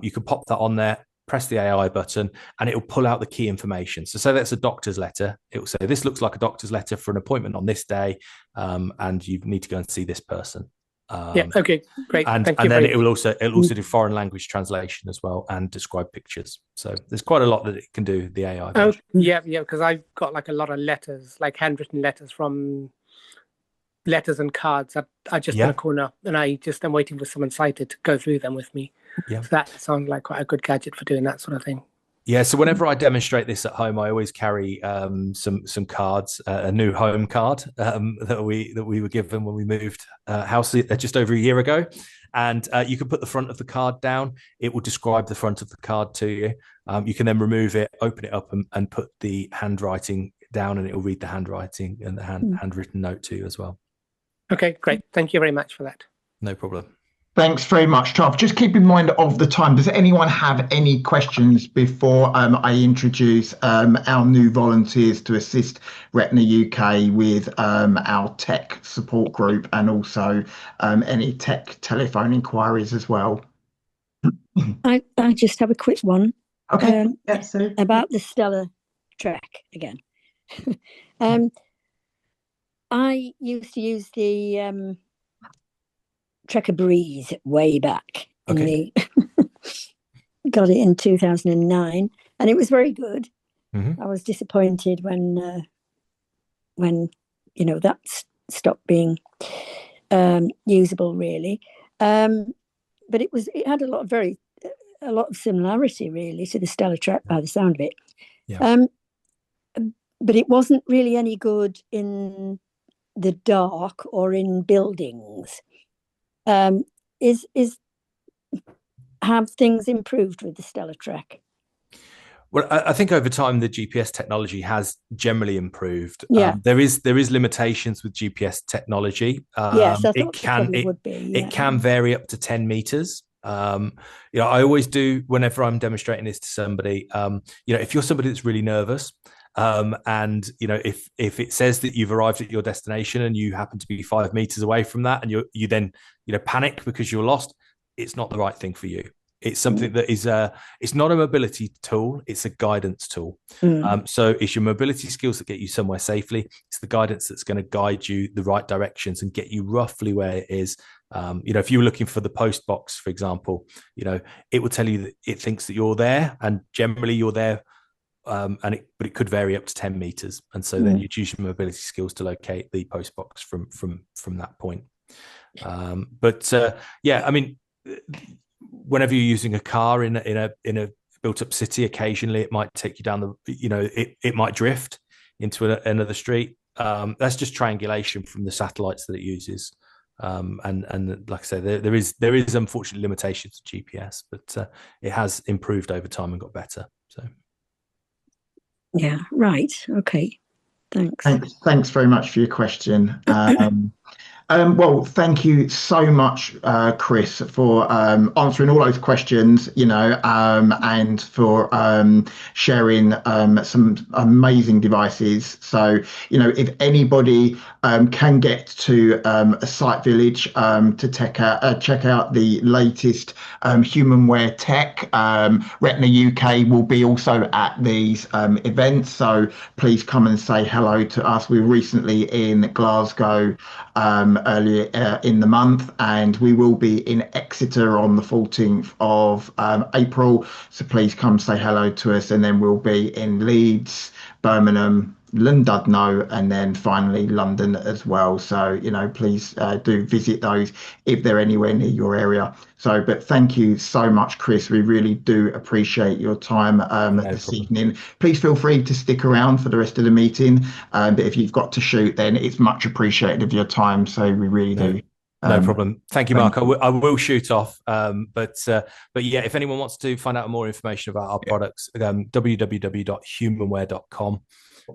You can pop that on there, press the AI button, and it will pull out the key information. So say that's a doctor's letter. It will say, this looks like a doctor's letter for an appointment on this day, and you need to go and see this person. Yeah. Okay. Great. And then it'll also do foreign language translation as well and describe pictures. So there's quite a lot that it can do. The AI version. Yeah. Because I've got like a lot of letters, like handwritten letters from letters and cards that are just in a corner, and I'm waiting for someone sighted to go through them with me. Yeah. So that sounds like quite a good gadget for doing that sort of thing. Yeah, so whenever I demonstrate this at home, I always carry some cards, a new home card that we were given when we moved house just over a year ago, and you can put the front of the card down. It will describe the front of the card to you. You can then remove it, open it up, and put the handwriting down, and it will read the handwriting and the handwritten note to you as well. Okay, great. Thank you very much for that. No problem. Thanks very much, Trav. Just keep in mind of the time. Does anyone have any questions before I introduce our new volunteers to assist Retina UK with our tech support group, and also any tech telephone inquiries as well? I just have a quick one. Okay. About the Stella Trek again. I used to use the Trekker Breeze way back. Okay. Got it in 2009, and it was very good. Mm-hmm. I was disappointed when that stopped being usable, really. But it had a lot of similarity, really, to the Stella Trek by the sound of it. Yeah. But it wasn't really any good in the dark or in buildings. Have things improved with the Stella Trek? Well, I think over time the GPS technology has generally improved. Yeah. There is limitations with GPS technology. Yes, I thought it would be. Yeah. It can vary up to 10 meters. I always do whenever I'm demonstrating this to somebody. If you're somebody that's really nervous, and if it says that you've arrived at your destination and you happen to be 5 meters away from that, and you then panic because you're lost, it's not the right thing for you. It's something that is it's not a mobility tool, it's a guidance tool. So it's your mobility skills that get you somewhere safely. It's the guidance that's going to guide you the right directions and get you roughly where it is. If you were looking for the post box, for example, it will tell you that it thinks that you're there, and generally you're there. But it could vary up to 10 meters, and so then you'd use your mobility skills to locate the post box from that point. Whenever you're using a car in a built up city, occasionally it might take you down it might drift into another street. That's just triangulation from the satellites that it uses. And like I say, there is unfortunately limitations to GPS, but it has improved over time and got better. So. Yeah, right. Okay. Thanks. Thanks very much for your question. Well, thank you so much, Chris, for answering all those questions, and for sharing some amazing devices. So, if anybody can get to a site village to check out the latest HumanWare tech, Retina UK will be also at these events. So please come and say hello to us. We were recently in Glasgow earlier in the month, and we will be in Exeter on the 14th of April. So please come say hello to us, and then we'll be in Leeds, Birmingham, Llandudno, and then finally London as well. So, please do visit those if they're anywhere near your area. So, but thank you so much, Chris. We really do appreciate your time this evening. Please feel free to stick around for the rest of the meeting. But if you've got to shoot, then it's much appreciated of your time. So we really do No problem. Thank you, Mark. I will shoot off. But yeah, if anyone wants to find out more information about our products, www.humanware.com.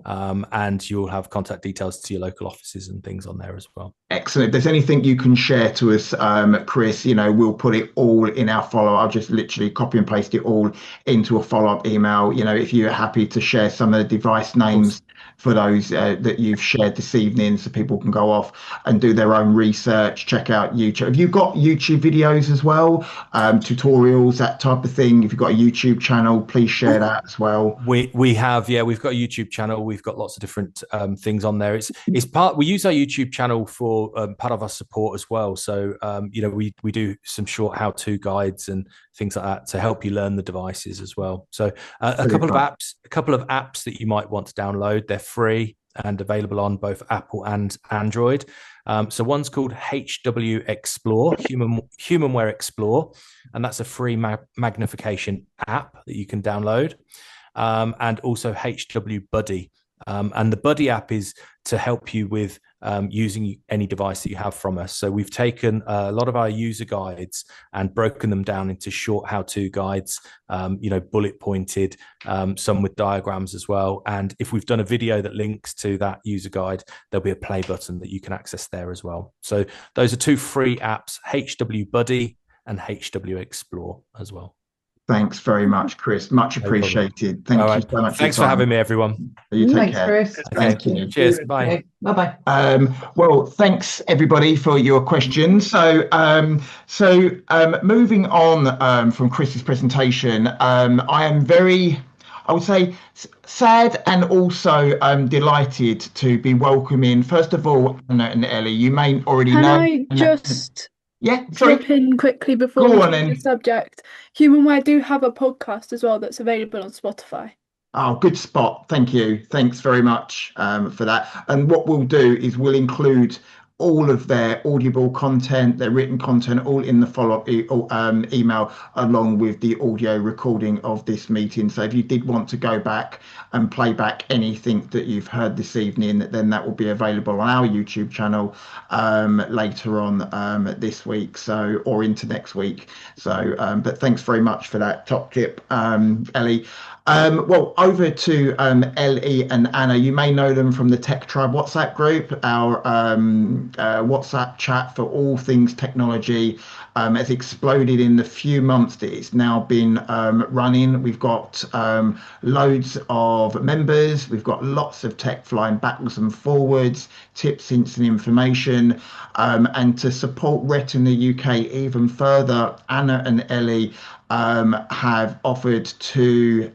And you'll have contact details to your local offices and things on there as well. Excellent. If there's anything you can share to us, Chris, we'll put it all in our follow. I'll just literally copy and paste it all into a follow-up email. If you're happy to share some of the device names for those that you've shared this evening, so people can go off and do their own research, check out YouTube. Have you got YouTube videos as well, tutorials, that type of thing? If you've got a YouTube channel, please share that as well. We have, yeah, we've got a YouTube channel. We've got lots of different things on there. It's part. We use our YouTube channel for part of our support as well. So we do some short how-to guides and things like that to help you learn the devices as well. So a couple of apps that you might want to download. They're free and available on both Apple and Android. So one's called HW Explore, HumanWare Explore, and that's a free magnification app that you can download. And also HW Buddy. And the Buddy app is to help you with using any device that you have from us. So we've taken a lot of our user guides and broken them down into short how-to guides, bullet pointed, some with diagrams as well. And if we've done a video that links to that user guide, there'll be a play button that you can access there as well. So those are two free apps, HW Buddy and HW Explore as well. Thanks very much, Chris. Much appreciated. Thank you so much. Thanks for having me, everyone. You take Thanks, care. Chris. Thank you. Cheers. Bye. Okay. Bye-bye. Well, thanks everybody for your questions. So moving on from Chris's presentation, I am very, I would say, sad and also delighted to be welcoming, first of all, Anna and Ellie. You may already know. Can I just sorry. drop in quickly before we change the subject? HumanWare do have a podcast as well that's available on Spotify. Oh, good spot. Thank you. Thanks very much for that. And what we'll do is we'll include all of their audible content, their written content, all in the follow-up email, along with the audio recording of this meeting. So if you did want to go back and play back anything that you've heard this evening, then that will be available on our YouTube channel later on this week, or into next week. So, but thanks very much for that top tip, Ellie. Well, over to Ellie and Anna. You may know them from the Tech Tribe WhatsApp group, our WhatsApp chat for all things technology. Has exploded in the few months that it's now been running. We've got loads of members. We've got lots of tech flying backwards and forwards, tips, hints and information. And to support Retina UK even further, Anna and Ellie have offered to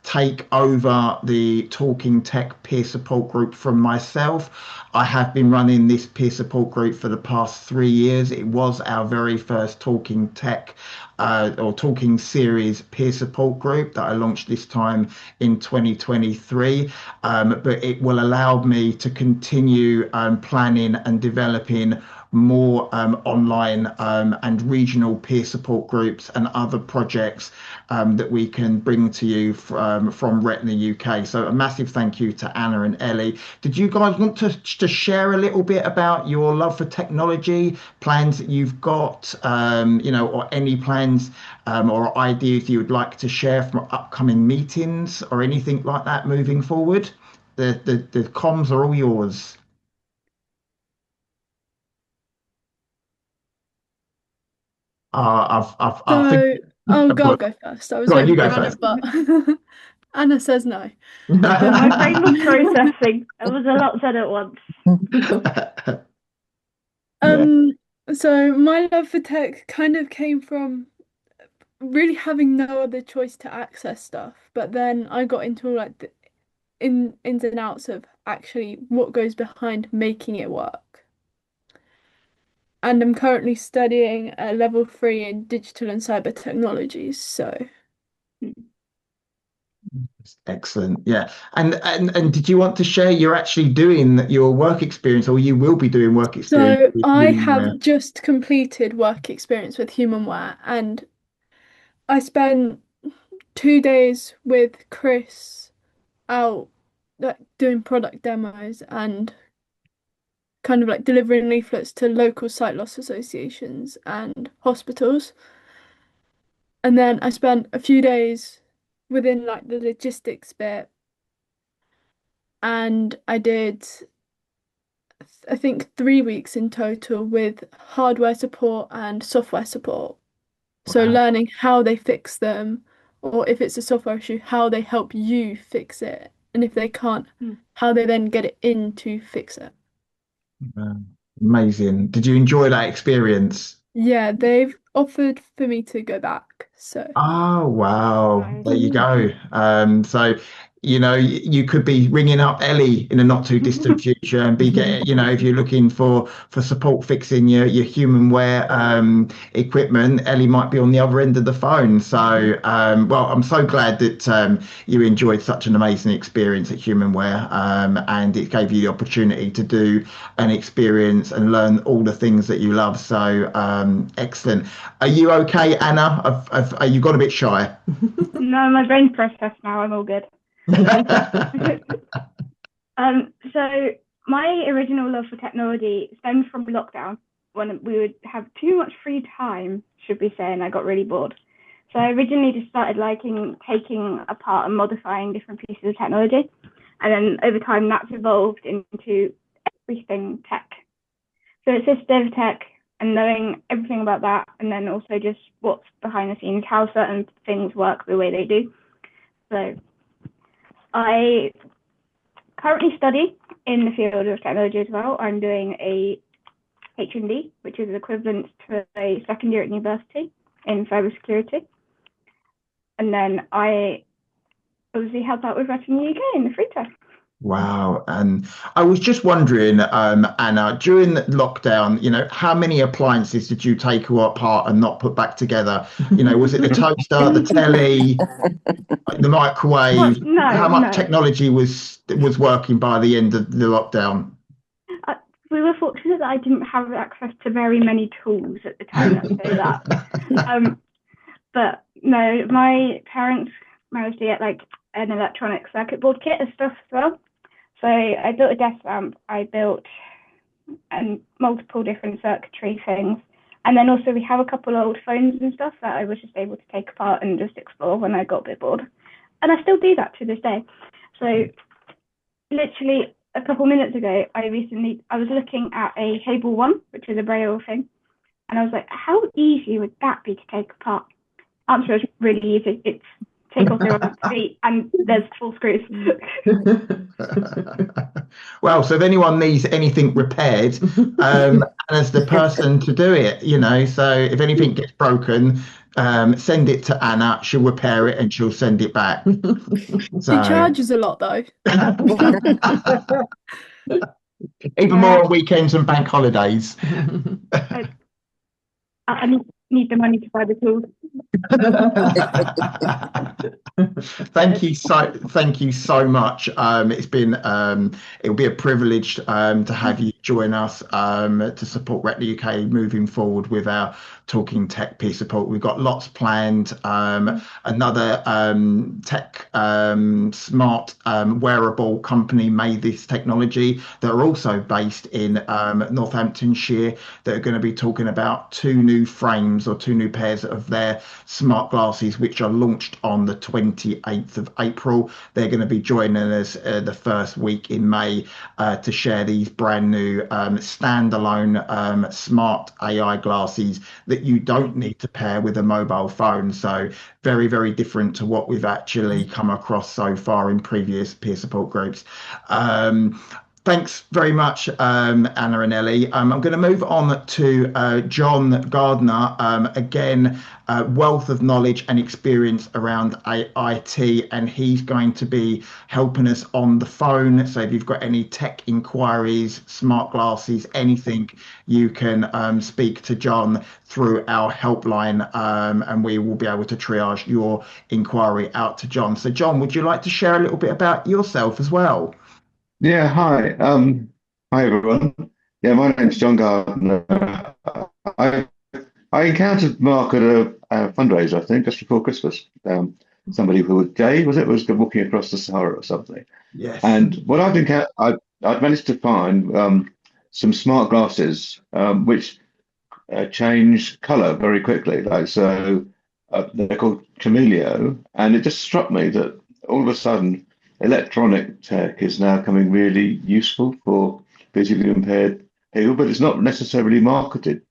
take over the Talking Tech peer support group from myself. I have been running this peer support group for the past 3 years. It was our very first Talking Tech or Talking Series peer support group that I launched this time in 2023. But it will allow me to continue planning and developing more online and regional peer support groups and other projects that we can bring to you from Retina UK. So a massive thank you to Anna and Ellie. Did you guys want to share a little bit about your love for technology, plans that you've got, or any plans or ideas you would like to share from upcoming meetings or anything like that moving forward? The comms are all yours. I'll go first. I was you go Anna, first. but Anna says no. My brain was processing. It was a lot said at once. So my love for tech kind of came from really having no other choice to access stuff. But then I got into like the ins and outs of actually what goes behind making it work. And I'm currently studying a level 3 in digital and cyber technologies. So excellent. Yeah. And did you want to share you're actually doing your work experience, or you will be doing work experience? So I have just completed work experience with HumanWare, and I spent 2 days with Chris out doing product demos and kind of like delivering leaflets to local sight loss associations and hospitals. And then I spent a few days within like the logistics bit, and I did, I think, 3 weeks in total with hardware support and software support. So learning how they fix them, or if it's a software issue, how they help you fix it. And if they can't, how they then get it in to fix it. Amazing. Did you enjoy that experience? Yeah, they've offered for me to go back. So. Oh, wow. There you go. So, you could be ringing up Ellie in a not too distant future and be getting, if you're looking for support fixing your HumanWare equipment, Ellie might be on the other end of the phone. So, well, I'm so glad that you enjoyed such an amazing experience at HumanWare, and it gave you the opportunity to do an experience and learn all the things that you love. So, excellent. Are you okay, Anna? You got a bit shy? No, my brain's processed now. I'm all good. So my original love for technology stemmed from lockdown, when we would have too much free time, should we say, and I got really bored. So I originally just started liking taking apart and modifying different pieces of technology, and then over time that's evolved into everything tech. So assistive tech and knowing everything about that, and then also just what's behind the scenes, how certain things work the way they do. So I currently study in the field of technology as well. I'm doing a HND, which is equivalent to a second year at university in cybersecurity. And then I obviously help out with Retina UK in the free time. Wow. And I was just wondering, Anna, during the lockdown, how many appliances did you take apart and not put back together? Was it the toaster, the telly, the microwave? No, how much technology was working by the end of the lockdown? We were fortunate that I didn't have access to very many tools at the time, let's say that. But no, my parents managed to get like an electronic circuit board kit and stuff as well. So I built a desk lamp, I built multiple different circuitry things. And then also we have a couple of old phones and stuff that I was just able to take apart and just explore when I got a bit bored. And I still do that to this day. So literally a couple minutes ago, I was looking at a Cable One, which is a Braille thing. And I was like, how easy would that be to take apart? Answer is really easy. It's take off your feet and there's 4 screws. Well, so if anyone needs anything repaired, Anna's the person to do it, so if anything gets broken, send it to Anna, she'll repair it and she'll send it back. So, she charges a lot though. Even more on weekends and bank holidays. I need the money to buy the tools. Thank you so much. It's been it'll be a privilege to have you join us to support Retina UK moving forward with our Talking Tech peer support. We've got lots planned. Another tech smart wearable company made this technology that are also based in Northamptonshire that are going to be talking about 2 new frames or 2 new pairs of their smart glasses, which are launched on the 28th of April. They're going to be joining us the first week in May to share these brand new standalone smart AI glasses that you don't need to pair with a mobile phone. So very, very different to what we've actually come across so far in previous peer support groups. Thanks very much, Anna and Ellie. I'm going to move on to John Gardner. Again, wealth of knowledge and experience around IT, and he's going to be helping us on the phone. So if you've got any tech inquiries, smart glasses, anything, you can speak to John through our helpline, and we will be able to triage your inquiry out to John. So John, would you like to share a little bit about yourself as well? Yeah, hi. Hi everyone. Yeah, my name's John Gardner. I encountered Mark at a fundraiser, I think, just before Christmas. Somebody who was gay, was walking across the Sahara or something. Yes. And what I'd managed to find some smart glasses, which change color very quickly. They're called Chameleon, and it just struck me that all of a sudden electronic tech is now coming really useful for visually impaired people, but it's not necessarily marketed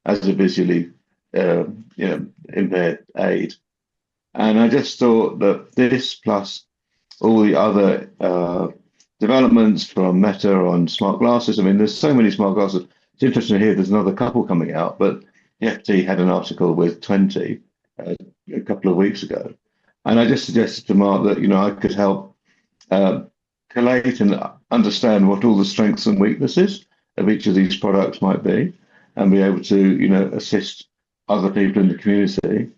as a visually impaired aid. And I just thought that this, plus all the other developments from Meta on smart glasses. I mean, there's so many smart glasses. It's interesting to hear there's another couple coming out, but the FT had an article with 20 a couple of weeks ago. And I just suggested to Mark that, I could help collate and understand what all the strengths and weaknesses of each of these products might be, and be able to, assist other people in the community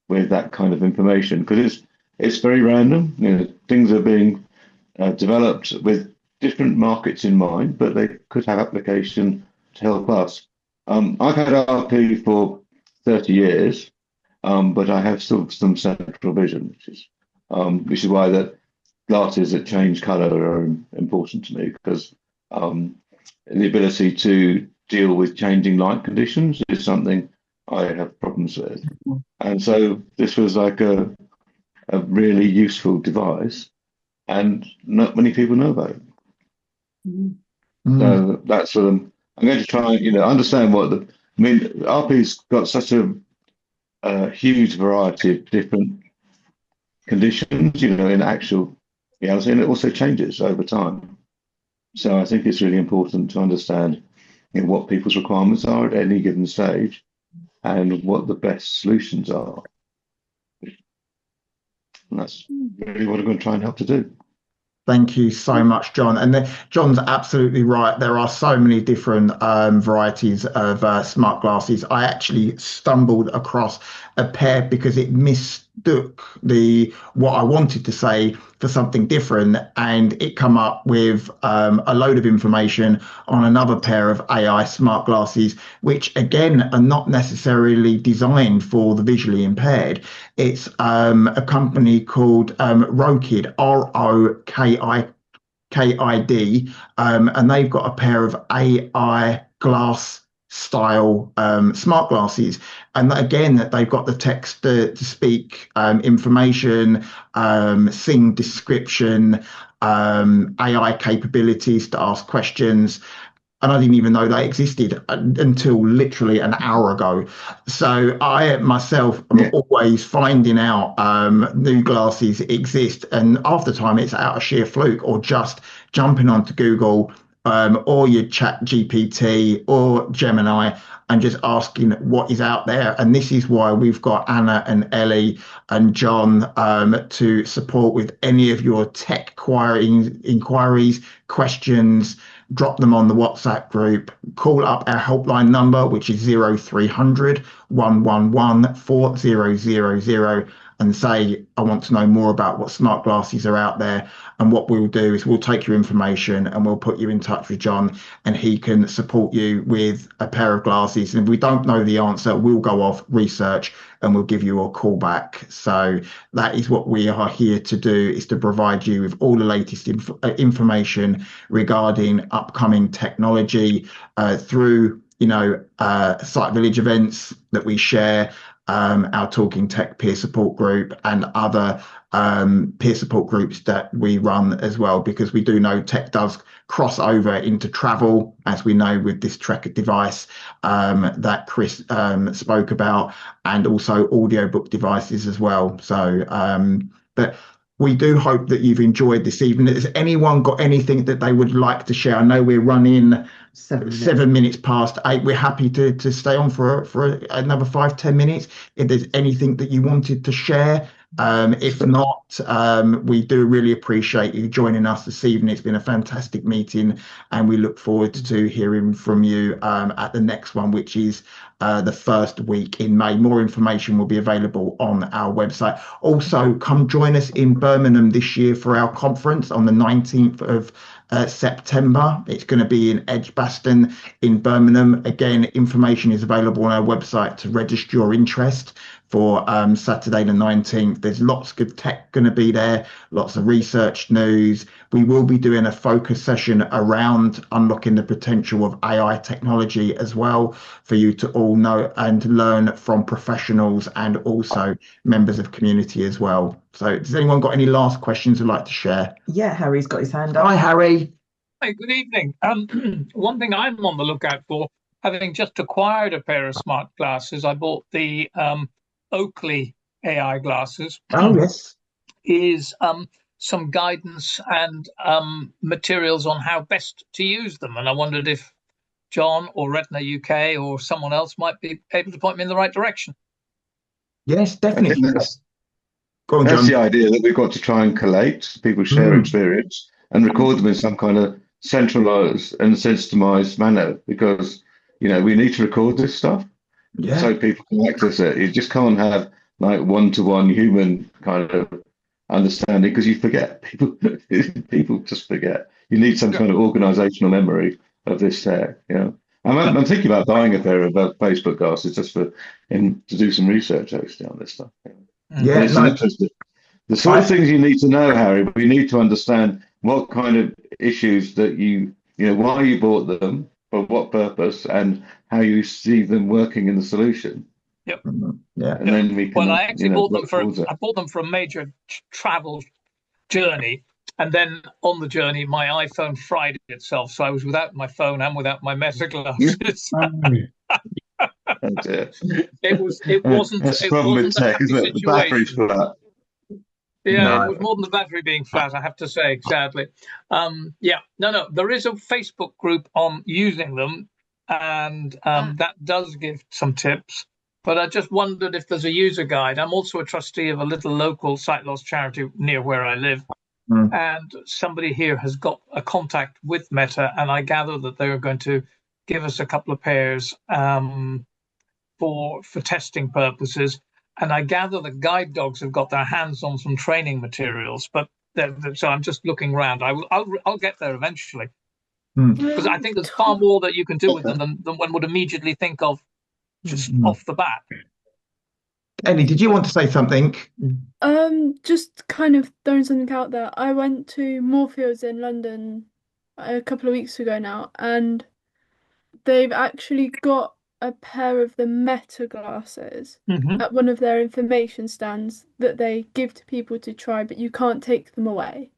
with that kind of information, because it's very random. Things are being developed with different markets in mind, but they could have application to help us. I've had RP for 30 years, but I have still some central vision, which is why that glasses that change color are important to me, because the ability to deal with changing light conditions is something I have problems with. And so this was like a really useful device, and not many people know about it. So that's what I'm going to try and understand RP's got such a huge variety of different conditions, in actual reality, and it also changes over time. So I think it's really important to understand what people's requirements are at any given stage and what the best solutions are. And that's really what I'm going to try and help to do. Thank you so much, John. And John's absolutely right. There are so many different varieties of smart glasses. I actually stumbled across a pair because it mistook what I wanted to say for something different, and it come up with a load of information on another pair of AI smart glasses, which again are not necessarily designed for the visually impaired. It's a company called Rokid, ROKID, and they've got a pair of AI glass style smart glasses, and again they've got the text to speak information, scene description, AI capabilities to ask questions, and I didn't even know they existed until literally an hour ago. So I myself am always finding out new glasses exist, and half the time it's out of sheer fluke or just jumping onto Google or your Chat GPT or Gemini and just asking what is out there. And this is why we've got Anna and Ellie and John to support with any of your tech inquiries, questions. Drop them on the WhatsApp group, call up our helpline number, which is 0300 111 4000, and say, I want to know more about what smart glasses are out there. And what we'll do is we'll take your information and we'll put you in touch with John, and he can support you with a pair of glasses. And if we don't know the answer, we'll go off research and we'll give you a call back. So that is what we are here to do, is to provide you with all the latest information regarding upcoming technology through Sight Village events that we share, our Talking Tech peer support group, and other peer support groups that we run as well, because we do know tech does cross over into travel, as we know with this Trek device that Chris spoke about, and also audiobook devices as well. So but we do hope that you've enjoyed this evening. Has anyone got anything that they would like to share? I know we're running 7 minutes past 8. We're happy to stay on for another 5-10 minutes if there's anything that you wanted to share. If not, we do really appreciate you joining us this evening. It's been a fantastic meeting, and we look forward to hearing from you at the next one, which is the first week in May. More information will be available on our website. Also, come join us in Birmingham this year for our conference on the 19th of September. It's going to be in Edgbaston in Birmingham. Again, information is available on our website to register your interest for Saturday the 19th. There's lots of good tech going to be there, lots of research news. We will be doing a focus session around unlocking the potential of AI technology as well, for you to all know and learn from professionals and also members of community as well. So has anyone got any last questions they'd like to share? Yeah, Harry's got his hand up. Hi, Harry. Hi, good evening. One thing I'm on the lookout for, having just acquired a pair of smart glasses, I bought the Oakley AI glasses. Oh, yes. Is some guidance and materials on how best to use them. And I wondered if John or Retina UK or someone else might be able to point me in the right direction. Yes, definitely. That's the idea, that we've got to try and collate people's share experience and record them in some kind of centralized and systemized manner, because, you know, we need to record this stuff so people can access it. You just can't have like one-to-one human kind of understanding, because you forget. People just forget. You need some kind of organizational memory of this tech. You know, I'm thinking about buying a pair of Facebook glasses just to do some research actually on this stuff. Yeah, the sort of things you need to know, Harry. We need to understand what kind of issues that you know, why you bought them, for what purpose, and how you see them working in the solution. Yep. Yeah. And then we can. Well, I actually bought them work towards it. I bought them for a major travel journey, and then on the journey, my iPhone fried itself, so I was without my phone and without my Meta glasses. It wasn't. That's the It problem with wasn't a tech, happy isn't it? The battery's situation. flat. Yeah, No. it was more than the battery being flat, I have to say, sadly. No, there is a Facebook group on using them, and that does give some tips. But I just wondered if there's a user guide. I'm also a trustee of a little local sight loss charity near where I live, and somebody here has got a contact with Meta, and I gather that they are going to give us a couple of pairs for testing purposes. And I gather the guide dogs have got their hands on some training materials, but so I'm just looking around. I'll get there eventually, because I think there's far more that you can do with them than one would immediately think of just off the bat. Ellie, did you want to say something? Just kind of throwing something out there. I went to Moorfields in London a couple of weeks ago now, and they've actually got a pair of the Meta glasses at one of their information stands that they give to people to try, but you can't take them away.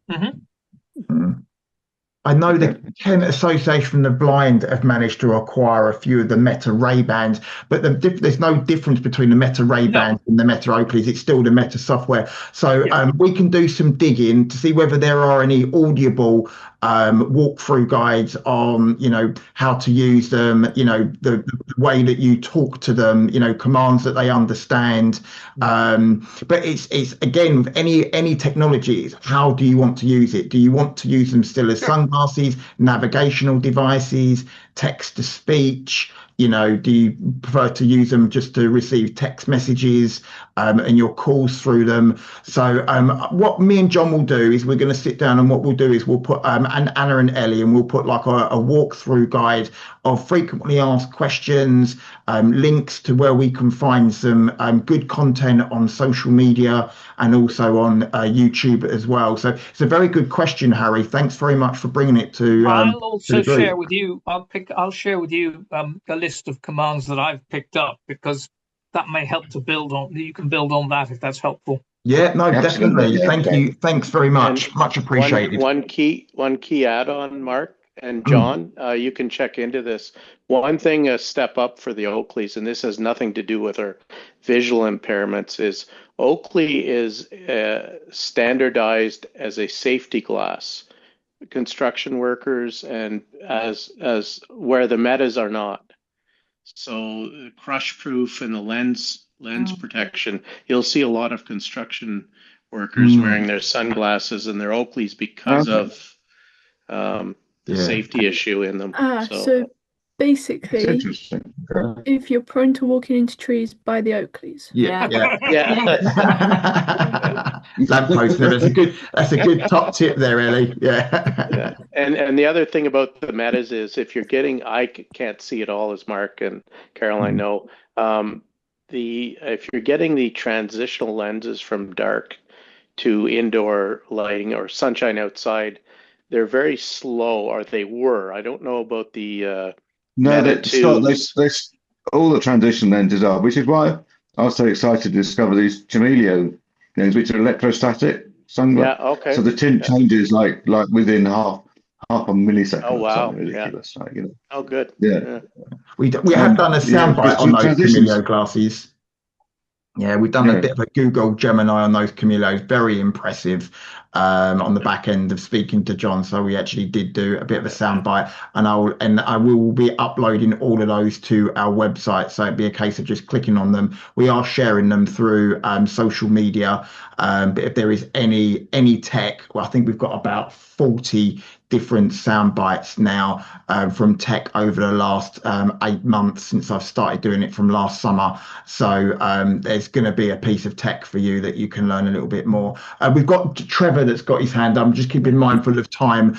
I know the Kent Association of the Blind have managed to acquire a few of the Meta Ray-Bans, but there's no difference between the Meta Ray-Bans and the Meta Oakleys. It's still the Meta software. So we can do some digging to see whether there are any audible walkthrough guides on, you know, how to use them, you know, the way that you talk to them, you know, commands that they understand. But it's again, with any technologies, how do you want to use it? Do you want to use them still as sunglasses, navigational devices, text to speech? You know, do you prefer to use them just to receive text messages and your calls through them? So what me and John will do is we're going to sit down, and what we'll do is we'll put and Anna and Ellie, and we'll put like a walkthrough guide of frequently asked questions, links to where we can find some good content on social media and also on YouTube as well. So it's a very good question, Harry. Thanks very much for bringing it to. I'll also share with you. I'll share with you a list of commands that I've picked up, because that may help to build on. You can build on that if that's helpful. Yeah, no, definitely. Thank you. Thanks very much. Much appreciated. One key add-on, Mark and John, you can check into this. One thing, a step up for the Oakleys, and this has nothing to do with our visual impairments, is Oakley is standardized as a safety glass. Construction workers and as where the Metas are not. So crush proof and the lens protection. You'll see a lot of construction workers wearing their sunglasses and their Oakleys because of the safety issue in them. So basically, if you're prone to walking into trees, buy the Oakleys. Lamppost. That's a good top tip there, Ellie. Yeah. And the other thing about the Metas is, if you're getting, I can't see it all, as Mark and Caroline know, if you're getting the transitional lenses from dark to indoor lighting or sunshine outside, they're very slow, or they were. I don't know about the No, Meta they all the transition lenses are, which is why I was so excited to discover these Chameleo things, which are electrostatic sunglasses. Yeah, okay. So the tint changes like within half a millisecond. Oh, or wow. something ridiculous. Yeah. Like, you know. Oh, good. Yeah. We have done a soundbite on those transitions. Chameleo glasses. Yeah, we've done a bit of a Google Gemini on those Chameleo. Very impressive on the back end of speaking to John. So we actually did do a bit of a soundbite, and I will be uploading all of those to our website. So it'd be a case of just clicking on them. We are sharing them through social media. But if there is any tech, well, I think we've got about 40 different sound bites now from tech over the last 8 months since I've started doing it from last summer. So there's going to be a piece of tech for you that you can learn a little bit more. We've got Trevor that's got his hand up. I'm just keeping mindful of time.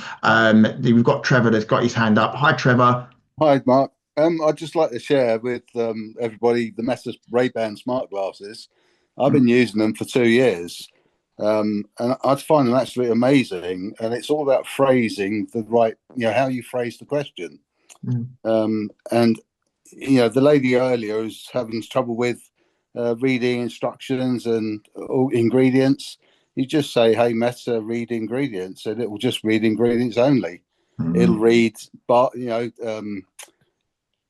We've got Trevor that's got his hand up. Hi, Trevor. Hi, Mark. I'd just like to share with everybody the Meta Ray-Ban smart glasses. I've been using them for 2 years. And I find them absolutely amazing, and it's all about phrasing the right, how you phrase the question. And the lady earlier who's having trouble with reading instructions and ingredients, you just say, "Hey Meta, read ingredients," and it will just read ingredients only. It'll read, but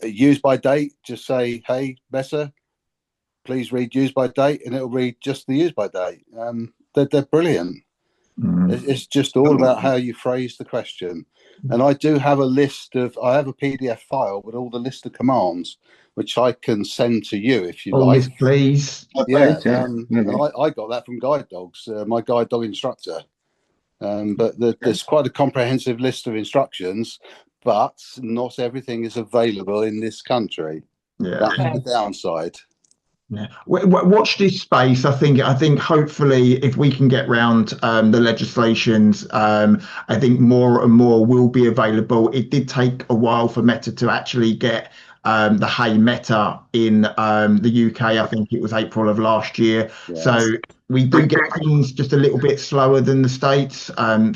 use by date. Just say, "Hey Meta, please read use by date," and it'll read just the use by date. They're brilliant. It's just all about how you phrase the question. And I do have I have a PDF file with all the list of commands, which I can send to you if you like. Yes, please. Yeah. And I got that from Guide Dogs, my guide dog instructor. But there's quite a comprehensive list of instructions, but not everything is available in this country. Yeah. That's the downside. Yeah. Watch this space. I think hopefully if we can get round the legislations, I think more and more will be available. It did take a while for Meta to actually get the Hey Meta in the UK. I think it was April of last year. Yes. So we do get things just a little bit slower than the States.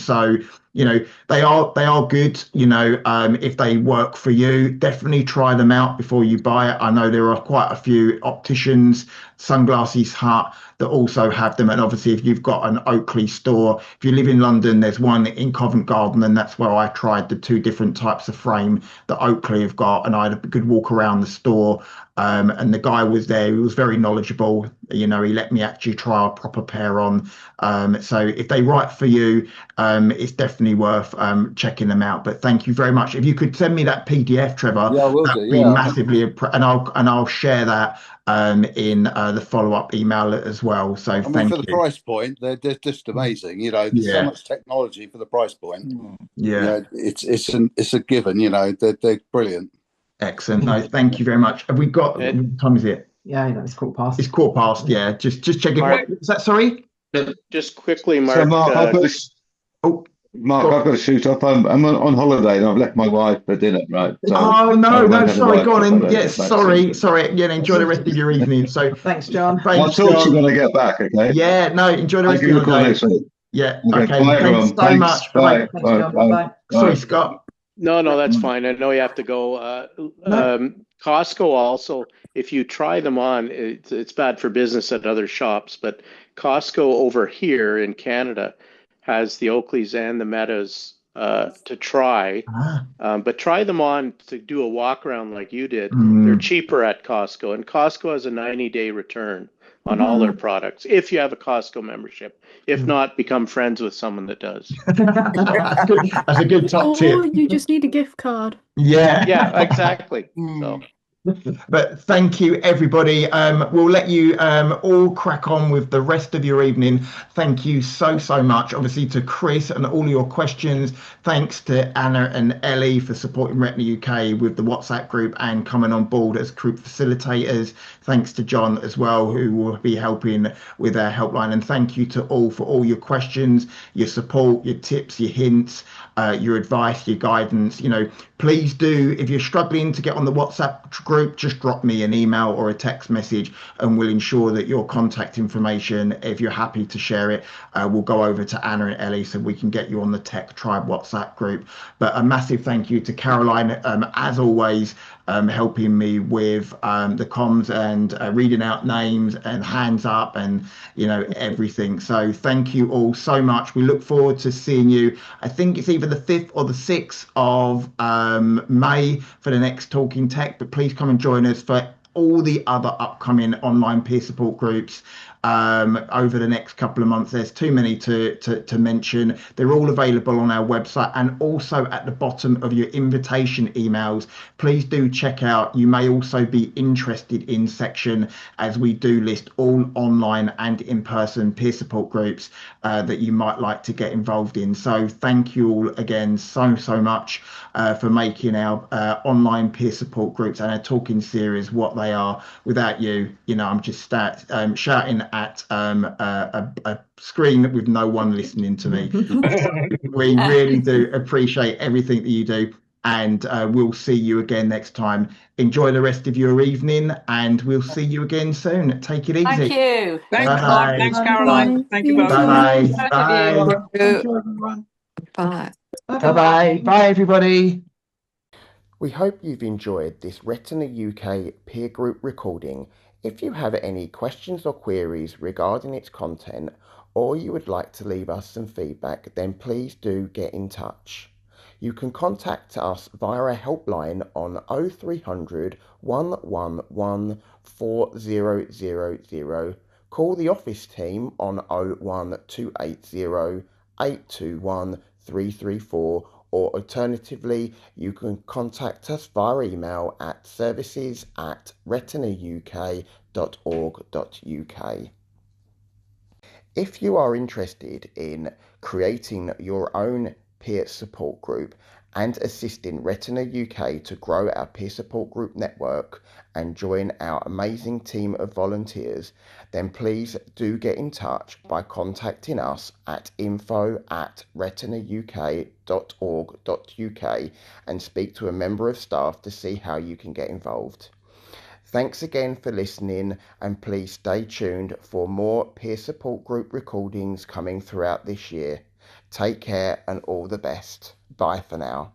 So they are good. If they work for you, definitely try them out before you buy it. I know there are quite a few opticians, Sunglasses Hut, that also have them. And obviously, if you've got an Oakley store, if you live in London, there's one in Covent Garden, and that's where I tried the 2 different types of frame that Oakley have got. And I had a good walk around the store. And the guy was there. He was very knowledgeable. He let me actually try a proper pair on. So if they write for you, it's definitely worth checking them out. But thank you very much. If you could send me that PDF, Trevor, yeah, I will that'd be massively, and I'll share that in the follow-up email as well. So thank you. For the price point, they're just amazing. There's so much technology for the price point. Yeah, it's a given. They're brilliant. Excellent. No, thank you very much. Have we got? What time is it? Yeah, it's 15:15. It's 15:15. Yeah, just checking. What is that? Sorry. Just quickly, Mark. So Mark, I've got to shoot off. I'm on holiday and I've left my wife for dinner. Right. So no. Sorry. Go on. And yes, sorry. Yeah. Enjoy the rest of your evening. So thanks, John. I'll talk to you when I get back. Okay. Yeah. No. Enjoy the rest of your day. Yeah. Okay. Bye, thanks so much. Bye. Thanks, John. Bye. Sorry, Scott. No, that's fine. I know you have to go. Costco also, if you try them on, it's bad for business at other shops, but Costco over here in Canada has the Oakleys and the Metas to try. But try them on to do a walk around like you did. They're cheaper at Costco, and Costco has a 90-day return on all their products if you have a Costco membership. If not, become friends with someone that does. That's a good top tip. Or you just need a gift card. Yeah, exactly. So. But thank you, everybody. We'll let you all crack on with the rest of your evening. Thank you so much, obviously, to Chris and all your questions. Thanks to Anna and Ellie for supporting Retina UK with the WhatsApp group and coming on board as group facilitators. Thanks to John as well, who will be helping with our helpline. And thank you to all for all your questions, your support, your tips, your hints, your advice, your guidance. Please do, if you're struggling to get on the WhatsApp group, group, just drop me an email or a text message and we'll ensure that your contact information, if you're happy to share it, will go over to Anna and Ellie so we can get you on the Tech Tribe WhatsApp group. But a massive thank you to Caroline, as always, helping me with the comms and reading out names and hands up and, you know, everything. So thank you all so much. We look forward to seeing you. I think it's either the 5th or the 6th of May for the next Talking Tech, but please come and join us for all the other upcoming online peer support groups over the next couple of months. There's too many to mention. They're all available on our website and also at the bottom of your invitation emails. Please do check out. You may also be interested in section, as we do list all online and in-person peer support groups that you might like to get involved in. So thank you all again so much for making our online peer support groups and our talking series what they are. Without you, you know, I'm just shouting at a screen with no one listening to me. We really do appreciate everything that you do, and we'll see you again next time. Enjoy the rest of your evening, and we'll see you again soon. Take it easy. Thank you. Thanks, Bye-bye. Mark. Thanks, Caroline. Thank you both. Bye-bye. Bye. Bye. Thank you, everyone. Bye. Bye-bye. Bye, everybody. We hope you've enjoyed this Retina UK peer group recording. If you have any questions or queries regarding its content, or you would like to leave us some feedback, then please do get in touch. You can contact us via our helpline on 0300 111 4000, call the office team on 01280 821 334, or alternatively, you can contact us via email at services@retinauk.org.uk. If you are interested in creating your own peer support group and assisting Retina UK to grow our peer support group network and join our amazing team of volunteers, then please do get in touch by contacting us at info@retinauk.org.uk and speak to a member of staff to see how you can get involved. Thanks again for listening, and please stay tuned for more peer support group recordings coming throughout this year. Take care and all the best. Bye for now.